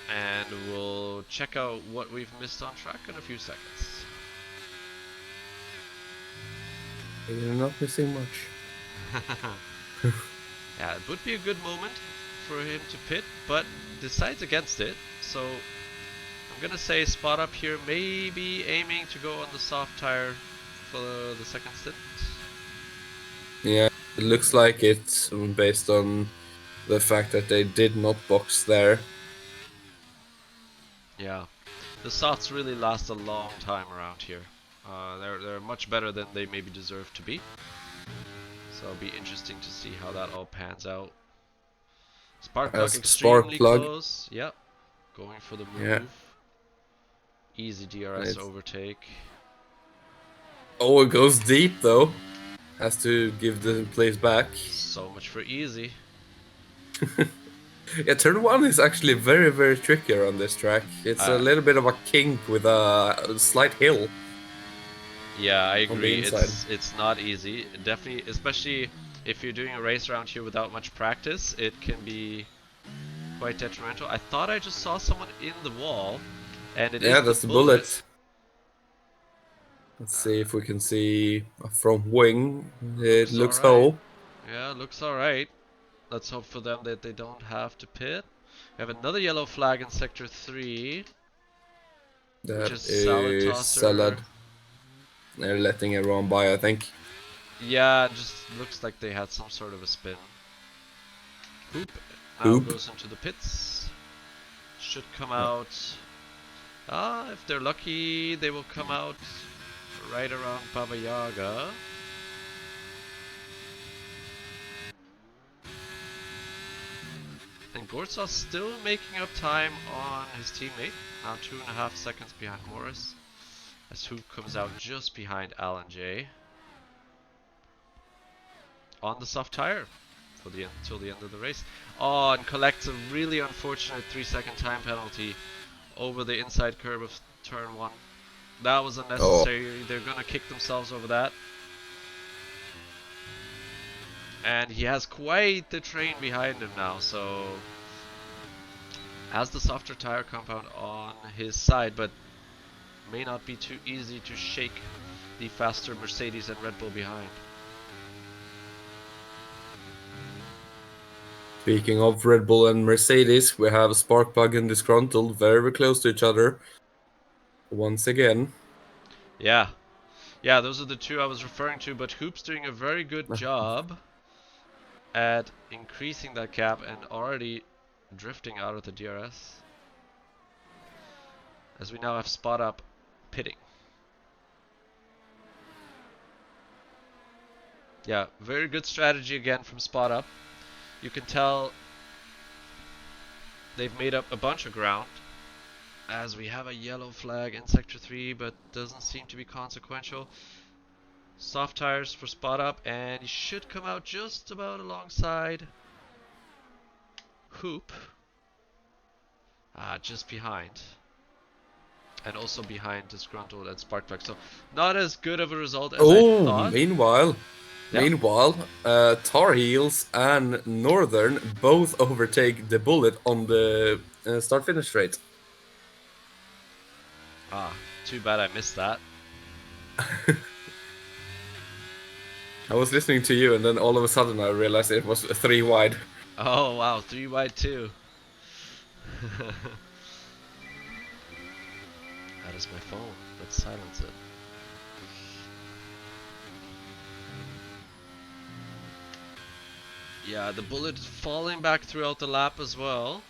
And we'll check out what we've missed on track in a few seconds. You're not missing much. Yeah, it would be a good moment for him to pit, but decides against it. So I'm gonna say Spot Up here, maybe aiming to go on the soft tire for the second stint. Yeah, it looks like it based on the fact that they did not box there. Yeah, the softs really last a long time around here. They're much better than they maybe deserve to be. So it'll be interesting to see how that all pans out. Spark plug As spark extremely plug. close. Yep, going for the Yeah. move. Easy DRS It's, overtake. oh, it goes deep though. Has to give the place back. So much for easy. Yeah, turn one is actually very, very trickier on this track. It's a Uh, little bit of a kink with a slight hill yeah, I on the agree. inside. It's not easy. Definitely, especially if you're doing a race around here without much practice, it can be quite detrimental. I thought I just saw someone in the wall, and it Yeah, is the that's the bullet. bullet. Let's see if we can see a front wing. It Looks looks alright. whole. Yeah, looks alright. Let's hope for them that they don't have to pit. We have another yellow flag in sector 3, which That is Salad is Tosser. salad. They're letting everyone by, I think. Yeah, it just looks like they had some sort of a spin. Hoop now Hoop. goes into the pits. Should come Yeah. out. If they're lucky, they will come out right around Baba Yaga. And Gortsaw's still making up time on his teammate. Now 2.5 seconds behind Morris. As Hoop comes out just behind Alan J. On the soft tire for the till the end of the race. Oh, and collects a really unfortunate 3-second time penalty over the inside curb of turn 1. That was Oh, unnecessary. They're gonna kick themselves over that. And he has quite the train behind him now, so has the softer tire compound on his side, but may not be too easy to shake the faster Mercedes and Red Bull behind. speaking of Red Bull and Mercedes, we have Sparkplug and Disgruntled very close to each other. Once again. Yeah, yeah, those are the two I was referring to, but Hoop's doing a very good job at increasing that gap and already drifting out of the DRS. As we now have Spot Up pitting. Yeah, very good strategy again from Spot Up. You can tell they've made up a bunch of ground as we have a yellow flag in Sector 3, but doesn't seem to be consequential. Soft tires for Spot Up, and he should come out just about alongside Hoop. Just behind. And also behind Disgruntled and Sparkplug. So not as good of a result as I Oh, thought. Yeah. meanwhile, Tar Heels and Northern both overtake the Bullet on the start-finish straight. Too bad I missed that. I was listening to you, and then all of a sudden I realized it was 3 wide. Oh wow, 3 wide 2. That is my phone. Let's silence it. Yeah, the Bullet falling back throughout the lap as well.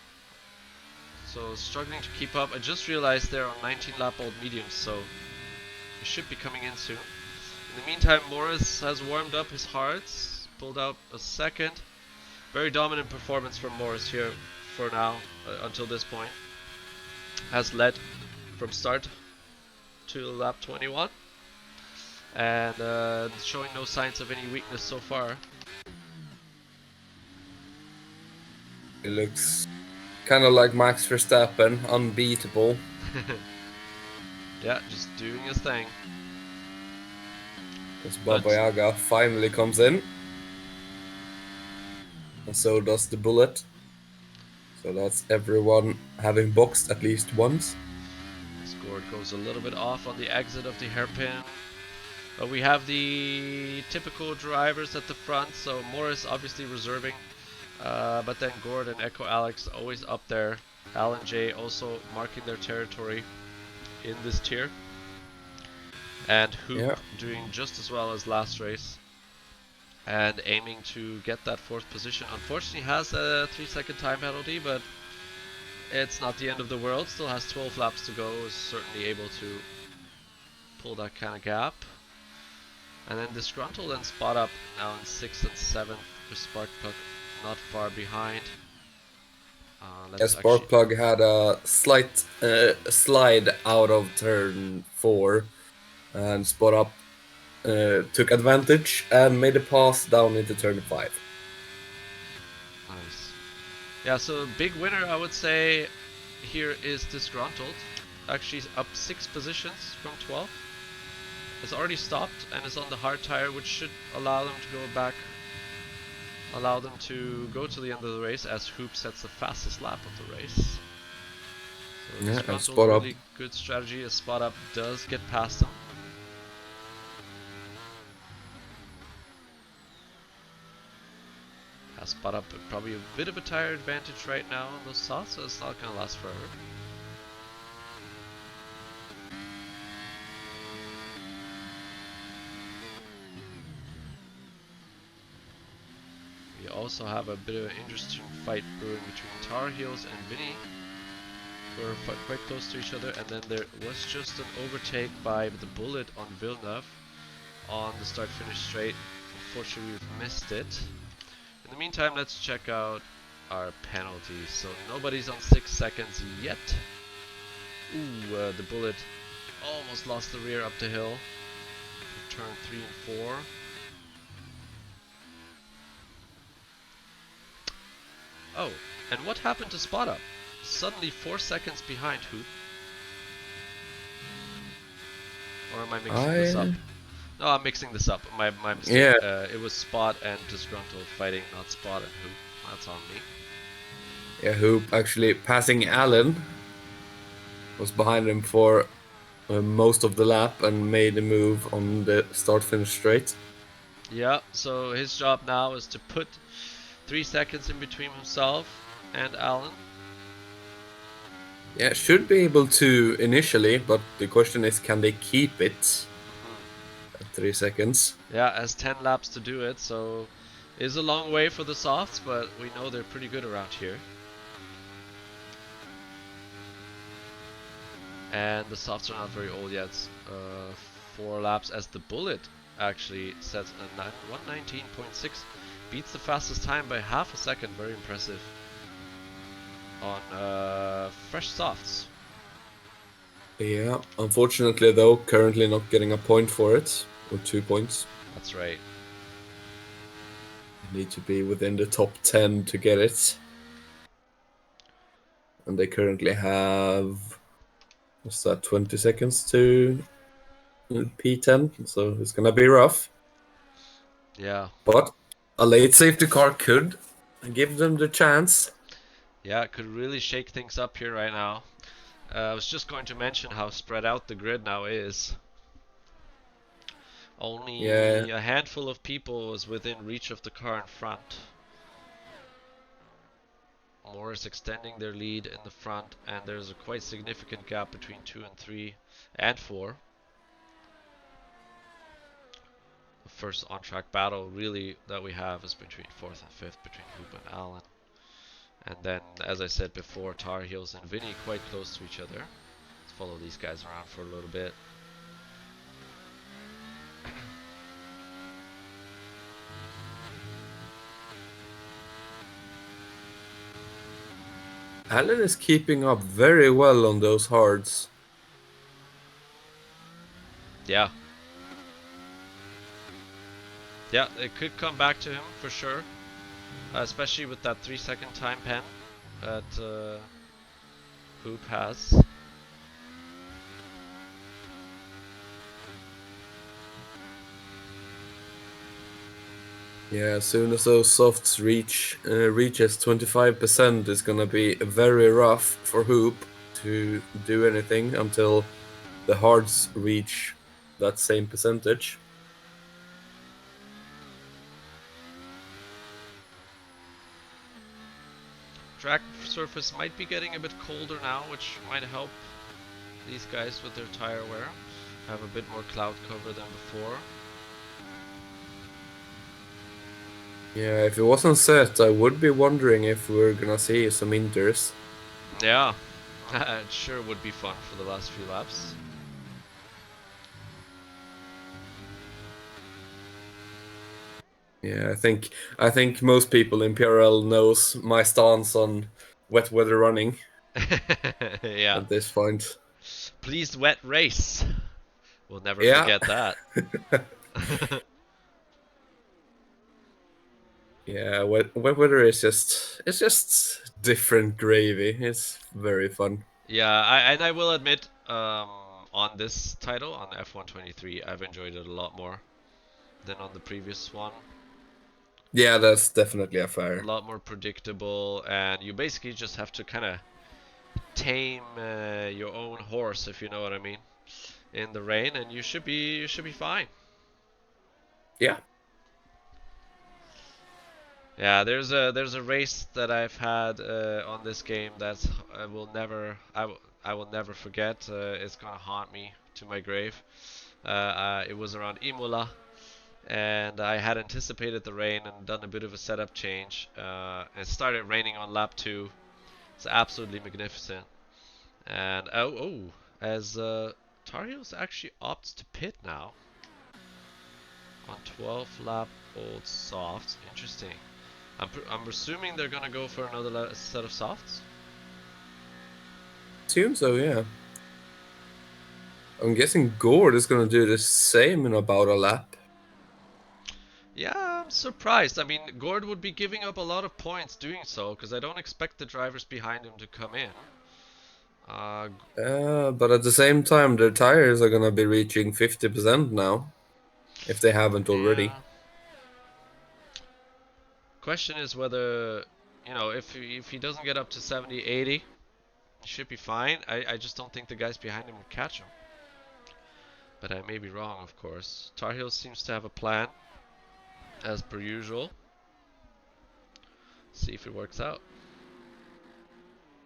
So struggling to keep up. I just realized they're on 19 lap old mediums, so they should be coming in soon. In the meantime, Morris has warmed up his hearts, pulled out a second. Very dominant performance from Morris here for now, until this point. Has led from start to lap 21. And showing no signs of any weakness so far. It looks kind of like Max Verstappen, unbeatable. Yeah, just doing his thing. As Baba Yaga finally comes in. And so does the Bullet. So that's everyone having boxed at least once. Scored goes a little bit off on the exit of the hairpin. But we have the typical drivers at the front, so Morris obviously reserving. But then Gord and Echo Alex always up there. Alan J also marking their territory in this tier. And Hoop doing just as well as last race. And aiming to get that 4th position. Unfortunately has a 3-second time penalty, but it's not the end of the world. Still has 12 laps to go. Is certainly able to pull that kind of gap. And then Disgruntled and Spot Up now in 6th and 7th with Sparkplug not far behind. Sparkplug had a slight slide out of turn 4, and Spot Up took advantage and made a pass down into turn 5. Nice. Yeah, so big winner I would say here is Disgruntled. Actually up 6 positions from 12th. Has already stopped and is on the hard tire, which should allow them to go back. Allow them to go to the end of the race as Hoop sets the fastest lap of the race. So Disgruntled, really good strategy as Spot Up does get past them. Has Spot Up probably a bit of a tire advantage right now on those softs, so it's not going to last forever. also have a bit of an interesting fight brewing between Tar Heels and Vinny. We're quite close to each other, and then there was just an overtake by the Bullet on Villeneuve on the start-finish straight. Unfortunately, we've missed it. In the meantime, let's check out our penalties. So nobody's on 6 seconds yet. Ooh, the Bullet almost lost the rear up the hill. Turn 3 and 4. Oh, and what happened to Spot Up? Suddenly 4 seconds behind Hoop. Or am I mixing this up? No, I'm mixing this up. My mistake. Yeah. It was Spot and Disgruntled fighting, not Spot and Hoop. That's on me. Yeah, Hoop actually passing Allen. Was behind him for most of the lap and made a move on the start-finish straight. Yeah, so his job now is to put 3 seconds in between himself and Allen. Yeah, should be able to initially, but the question is, can they keep it at 3 seconds? Yeah, has 10 laps to do it, so it's a long way for the softs, but we know they're pretty good around here. And the softs are not very old yet. 4 laps as the Bullet actually sets a 119.6, beats the fastest time by half a second. Very impressive on fresh softs. Yeah, unfortunately though, currently not getting a point for it, or 2 points. That's right. You need to be within the top 10 to get it. And they currently have, what's that, 20 seconds to P10, so it's gonna be rough. Yeah. But a late safety car could give them the chance. Yeah, it could really shake things up here right now. I was just going to mention how spread out the grid now is. Only a handful of people is within reach of the car in front. Morris extending their lead in the front, and there's a quite significant gap between 2 and 3 and 4. The first on-track battle really that we have is between 4th and 5th, between Hoop and Allen. And then, as I said before, Tar Heels and Vinny quite close to each other. Let's follow these guys around for a little bit. Allen is keeping up very well on those hards. Yeah. Yeah, it could come back to him for sure. Especially with that 3-second time pen that Hoop has. Yeah, as soon as those softs reaches 25%, it's gonna be very rough for Hoop to do anything until the hards reach that same percentage. Track surface might be getting a bit colder now, which might help these guys with their tire wear. Have a bit more cloud cover than before. Yeah, if it wasn't set, I would be wondering if we're gonna see some inters. Yeah, it sure would be fun for the last few laps. Yeah, I think most people in PRL knows my stance on wet weather running Yeah. at this point. Please wet race. We'll never Yeah. forget that. Yeah, wet weather is just different gravy. It's very fun. Yeah, and I will admit, on this title, on F123, I've enjoyed it a lot more than on the previous one. Yeah, that's definitely a A fair. lot more predictable, and you basically just have to kind of tame your own horse, if you know what I mean, in the rain, and you should be fine. Yeah. Yeah, there's a race that I've had on this game that I will never forget. It's gonna haunt me to my grave. It was around Imola and I had anticipated the rain and done a bit of a setup change. It started raining on lap 2. It's absolutely magnificent. And as Tar Heels actually opts to pit now on 12 lap old softs. Interesting. I'm assuming they're gonna go for another set of softs. Assume so, yeah. I'm guessing Gord is gonna do the same in about a lap. Yeah, I'm surprised. I mean, Gord would be giving up a lot of points doing so because I don't expect the drivers behind him to come in. Uh, But at the same time, their tires are gonna be reaching 50% now, if they haven't already. yeah. Question is whether, if he doesn't get up to 70, 80, he should be fine. I just don't think the guys behind him would catch him. But I may be wrong, of course. Tar Heels seems to have a plan, as per usual. See if it works out.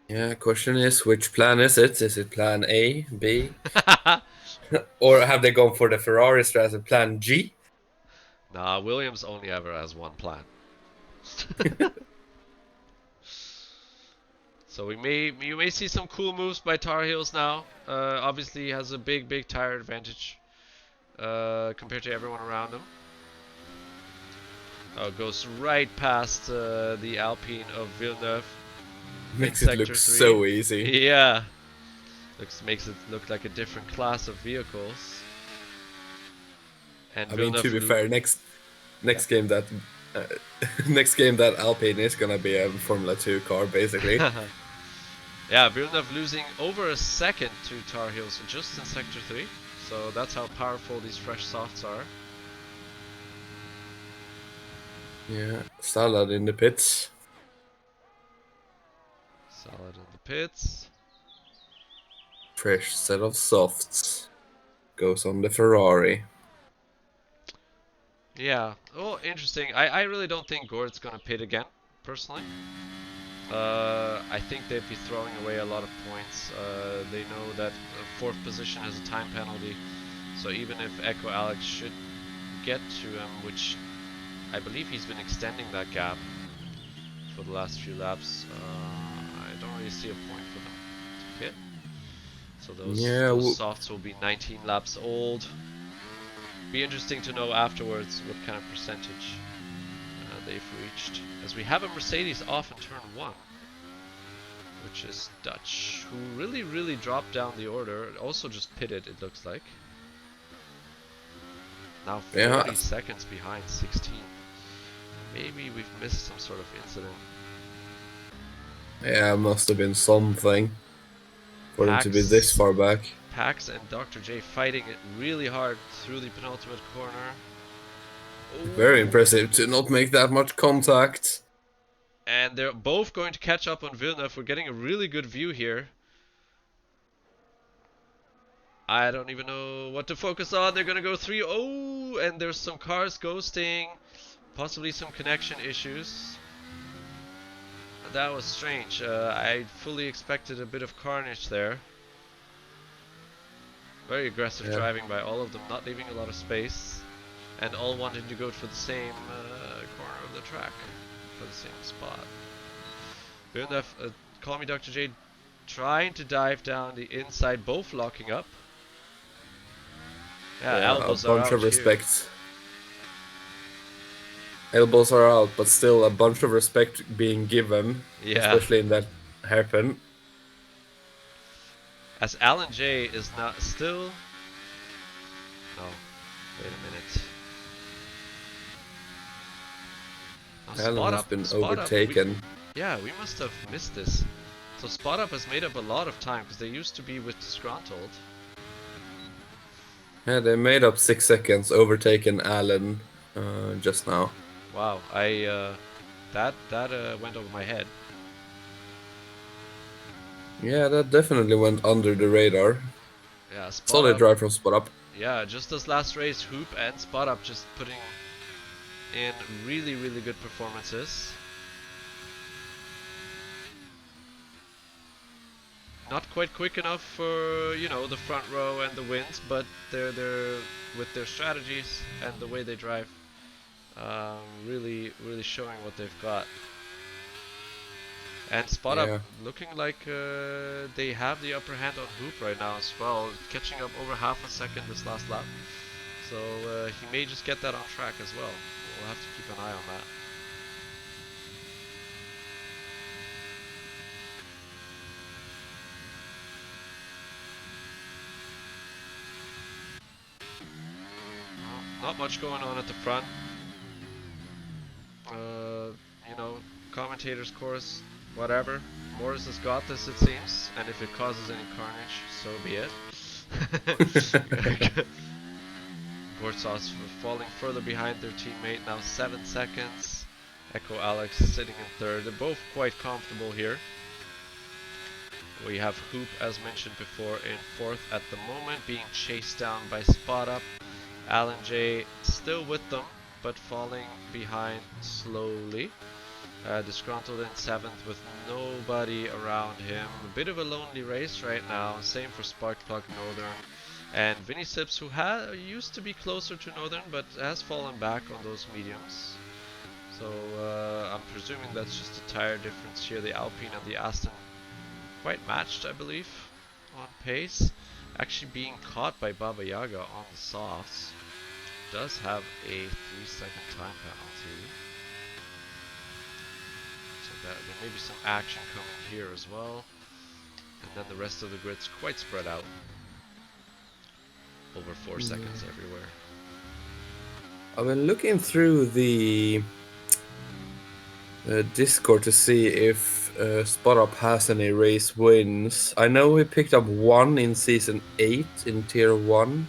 Yeah, question is, which plan is it? Is it plan A, B? Or have they gone for the Ferrari strategy, plan G? Nah, Williams only ever has one plan. So you may see some cool moves by Tar Heels now. Obviously, he has a big tire advantage compared to everyone around him. Goes right past the Alpine of Villeneuve in Makes it Sector look 3. so easy. Yeah, makes it look like a different class of vehicles. And I mean, to Villeneuve be fair, next game that uh, next game that Alpine is gonna be a Formula 2 car, basically. yeah, Villeneuve losing over a second to Tar Heels just in Sector 3. So that's how powerful these fresh softs are. Yeah, Salad in the pits. Solid in the pits. Fresh set of softs. Goes on the Ferrari. Yeah. Oh, interesting. I really don't think Gord's gonna pit again, personally. I think they'd be throwing away a lot of points. They know that fourth position has a time penalty, so even if Echo Alex should get to him, which I believe he's been extending that gap for the last few laps, I don't really see a point for them to pit. So those softs will be 19 laps old. Be interesting to know afterwards what kind of percentage they've reached, as we have a Mercedes off in turn 1, which is Dutch, who really dropped down the order. Also just pitted, it looks like. Now 40 seconds behind 16. Maybe we've missed some sort of incident. Yeah, must have been something for them to be this far back. Pax and Dr. J fighting it really hard through the penultimate corner. Ooh. Very impressive to not make that much contact. And they're both going to catch up on Villeneuve. We're getting a really good view here. I don't even know what to focus on. They're going to go 3. Oh, and there's some cars ghosting. Possibly some connection issues. That was strange. I fully expected a bit of carnage there. Very aggressive driving by all of them, not leaving a lot of space. And all wanting to go for the same corner of the track. For the same spot. Villeneuve, call me Dr. J, trying to dive down the inside, both locking up. Yeah, elbows a bunch are out of respect. Here. Elbows are out, but still a bunch of respect being given, especially in that hairpin. As Alan J is not still. No, wait a minute. Alan has been overtaken. We must have missed this. So Spot Up has made up a lot of time because they used to be with Disgruntled. Yeah, they made up 6 seconds, overtaken Alan just now. Wow, that went over my head. Yeah, that definitely went under the radar. Yeah, solid drive from Spot Up. Yeah, just this last race, Hoop and Spot Up just putting in really good performances. not quite quick enough for the front row and the wins, but they're with their strategies and the way they drive, really showing what they've got. And Spot Up Yeah. looking like they have the upper hand on Hoop right now as well, catching up over half a second this last lap. So he may just get that on track as well. We'll have to keep an eye on that. Not much going on at the front. Commentators course, whatever. Morris has got this, it seems, and if it causes any carnage, so be it. Borsas falling further behind their teammate, now 7 seconds. Echo Alex sitting in third. They're both quite comfortable here. We have Hoop, as mentioned before, in fourth at the moment, being chased down by Spot Up. Alan J still with them, but falling behind slowly. Disgruntled in seventh with nobody around him. A bit of a lonely race right now. Same for Sparkplug Northern. And Vinny Sips, who used to be closer to Northern, but has fallen back on those mediums. So I'm presuming that's just a tire difference here. The Alpine and the Aston quite matched, I believe, on pace. Actually being caught by Baba Yaga on the softs. Does have a 3-second time penalty. So there may be some action coming here as well. And then the rest of the grid's quite spread out. Over 4 seconds everywhere. I've been looking through the Discord to see if Spot Up has any race wins. I know he picked up one in season 8 in tier 1.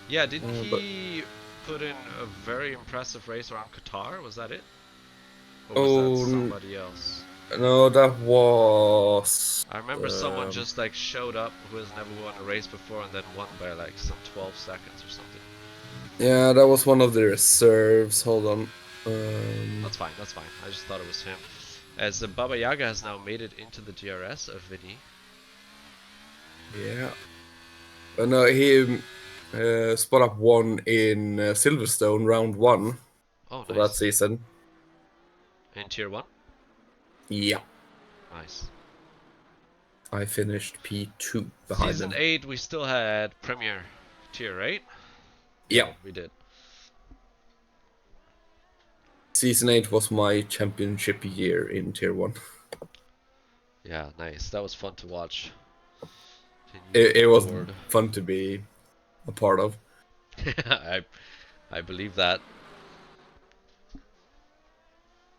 Yeah, didn't he put in a very impressive race around Qatar? Was that it? Or was that somebody else? No, that was... I remember someone just like showed up who has never won a race before and then won by like some 12 seconds or something. Yeah, that was one of the reserves. Hold on. That's fine. I just thought it was him. As Baba Yaga has now made it into the DRS of Vinny. Yeah. No, he Spot Up won in Silverstone round 1 for nice. That season. In tier 1? Yeah. Nice. I finished P2 behind Season 8, we still had Premier tier, right? Yeah. We did. Season 8 was my championship year in tier 1. Yeah, nice. That was fun to watch. It was fun to be a part of. I believe that.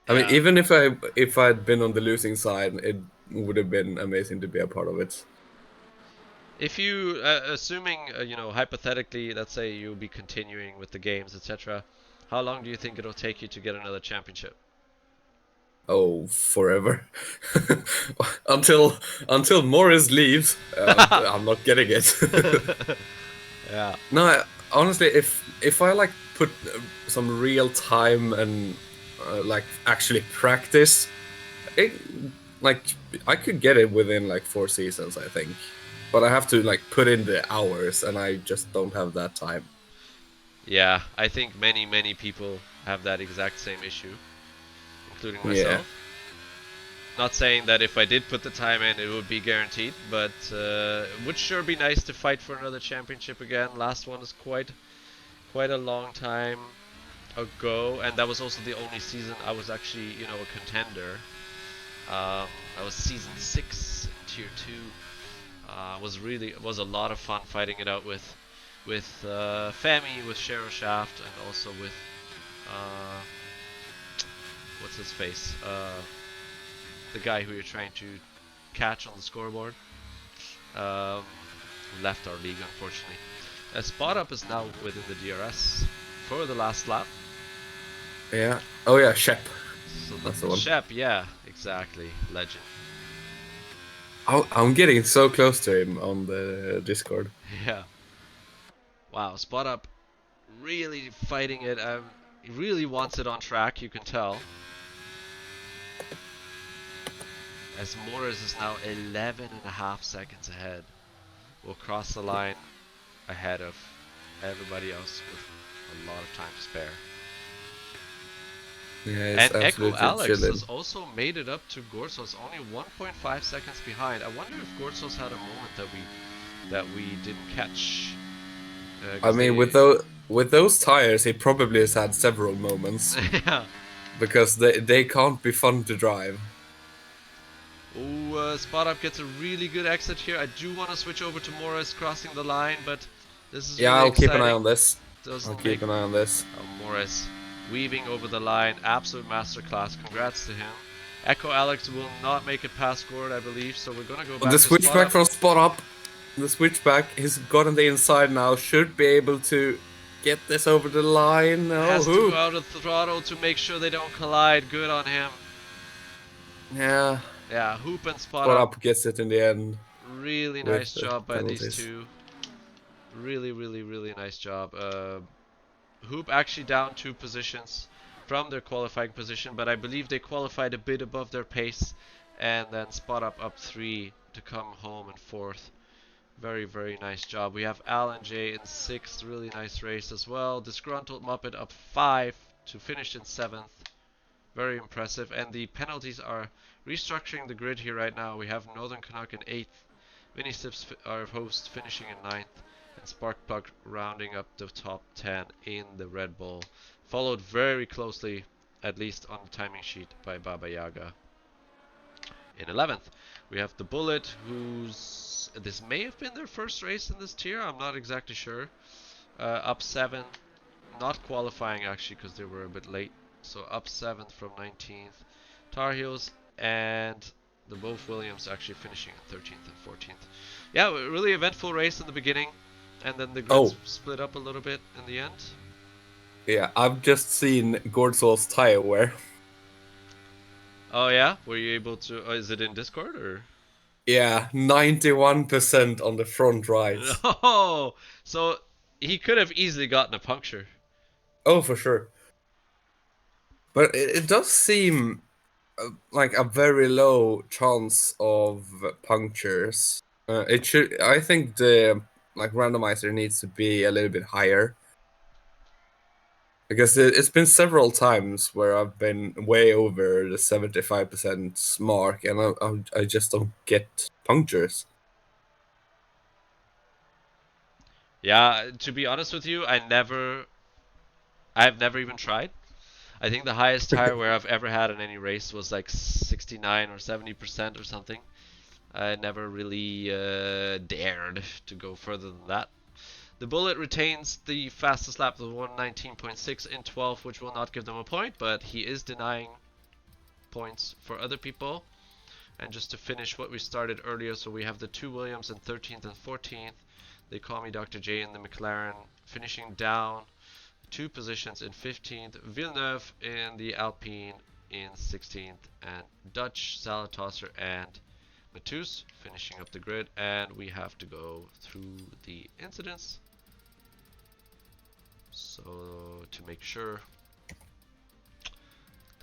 I mean, even if I'd been on the losing side, it would have been amazing to be a part of it. If you, assuming, hypothetically, let's say you'll be continuing with the games, etc., how long do you think it'll take you to get another championship? Oh, forever. until Morris leaves, I'm not getting it. Yeah. No, honestly, if I like put some real time and like actually practice, I could get it within like 4 seasons, I think. But I have to like put in the hours, and I just don't have that time. Yeah, I think many people have that exact same issue, including myself. Yeah. Not saying that if I did put the time in, it would be guaranteed, but it would sure be nice to fight for another championship again. Last one is quite a long time ago, and that was also the only season I was actually, a contender. I was season 6 in tier 2. Was a lot of fun fighting it out with Fami, with Shero Shaft, and also with what's his face, the guy who you're trying to catch on the scoreboard. Left our league, unfortunately. Spot Up is now within the DRS for the last lap. Yeah. Oh yeah, Shep. So that's the one. Shep, yeah, exactly. Legend. I'm getting so close to him on the Discord. Yeah. Wow, Spot Up really fighting it. He really wants it on track, you can tell. as Morris is now 11.5 seconds ahead. Will cross the line ahead of everybody else with a lot of time to spare. Yeah, it's And Echo absolutely Alex has chilling. also made it up to Gorsos, only 1.5 seconds behind. I wonder if Gorsos had a moment that we didn't catch, I because mean, they, with those tires, he probably has had several moments yeah. because they can't be fun to drive. Oh, Spot Up gets a really good exit here. I do want to switch over to Morris crossing the line, but this is Yeah, really I'll keep an eye exciting. on this. I'll Doesn't make keep an eye on this. Morris weaving over the line. Absolute masterclass. Congrats to him. Echo Alex will not make it past Gord, I believe, so we're going to go The back to Spot switchback Up. from Spot Up. The switchback, he's got on the inside now. Should be able to get this over the line. Oh, Has to go Hoop. out of throttle to make sure they don't collide. Good on him. Yeah, Yeah, Hoop and Spot Spot Up. Up gets it in the end Really with nice the job by these penalties. two. Really, really, really nice job. Hoop actually down 2 positions from their qualifying position, but I believe they qualified a bit above their pace, and then Spot up 3 to come home in fourth. Very, very nice job. We have Alan J in sixth, really nice race as well. Disgruntled Muppet up 5 to finish in seventh. Very impressive. And the penalties are restructuring the grid here right now. We have Northern Canuck in 8th, Vinny Sips, our host, finishing in ninth, and Sparkplug rounding up the top 10 in the Red Bull. Followed very closely, at least on the timing sheet, by Baba Yaga. In 11th, we have the Bullet, who's this may have been their first race in this tier. I'm not exactly sure. Up 7, not qualifying actually because they were a bit late. So up 7th from 19th. Tar Heels and the both Williams actually finishing in 13th and 14th. Yeah, really eventful race in the beginning, and then the grids Oh, split up a little bit in the end. yeah, I've just seen Gordsol's tire wear. Oh yeah, were you able to? Oh, is it in Discord or? Yeah, 91% on the front right. No, so he could have easily gotten a puncture. Oh, for sure. But it does seem like a very low chance of punctures. It should. I think the like randomizer needs to be a little bit higher because it's been several times where I've been way over the 75% mark, and I just don't get punctures. Yeah, to be honest with you, I've never even tried. I think the highest tire wear I've ever had in any race was like 69 or 70% or something. I never really dared to go further than that. The Bullet retains the fastest lap of 119.6 in 12th, which will not give them a point, but he is denying points for other people. And just to finish what we started earlier, so we have the two Williams in 13th and 14th. They call me Dr. J in the McLaren, finishing down 2 positions in 15th. Villeneuve in the Alpine in 16th, and Dutch, Salatosser, and Matus finishing up the grid. And we have to go through the incidents, so to make sure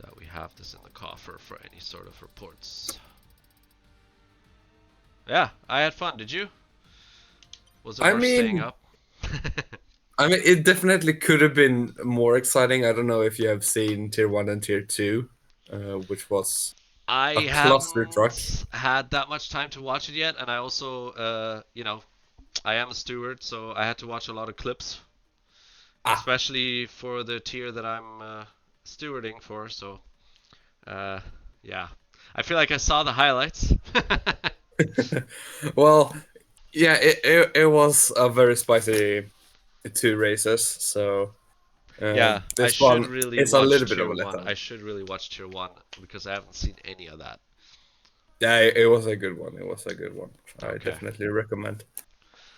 that we have this in the coffer for any sort of reports. Yeah, I had fun. Did you? Was it I worth staying mean, up? it definitely could have been more exciting. I don't know if you have seen Tier 1 and Tier 2, which was a I cluster truck. haven't had that much time to watch it yet, and I also, I am a steward, so I had to watch a lot of clips, Ah, especially for the tier that I'm stewarding for. So, uh, yeah, I feel like I saw the highlights. well, yeah, it was a very spicy 2 races, so Yeah, I this should one really is a watch little bit of tier a one. letdown. I should really watch tier one because I haven't seen any of that. Yeah, it was a good one. It was a good one. I Okay, definitely recommend.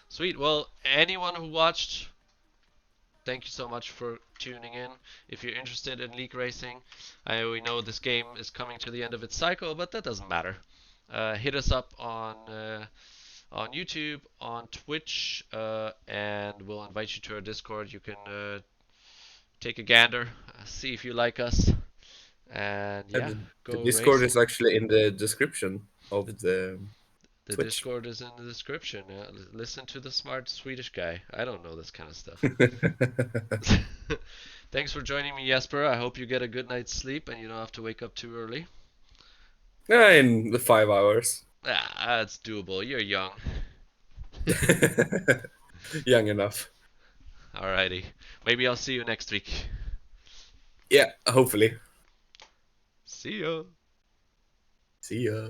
sweet. Well, anyone who watched, thank you so much for tuning in. If you're interested in league racing, we know this game is coming to the end of its cycle, but that doesn't matter. Hit us up on YouTube, on Twitch, and we'll invite you to our Discord. You can take a gander, see if you like us, And And yeah, the go Discord is racing. actually in the description The of the the Twitch. Discord is in the description. Listen to the smart Swedish guy. I don't know this kind of stuff. Thanks for joining me, Jesper. I hope you get a good night's sleep and you don't have to wake up too early. Yeah, in the 5 hours. Ah, that's doable. You're young. Young enough. Alrighty. Maybe I'll see you next week. Yeah, hopefully. See ya. See ya.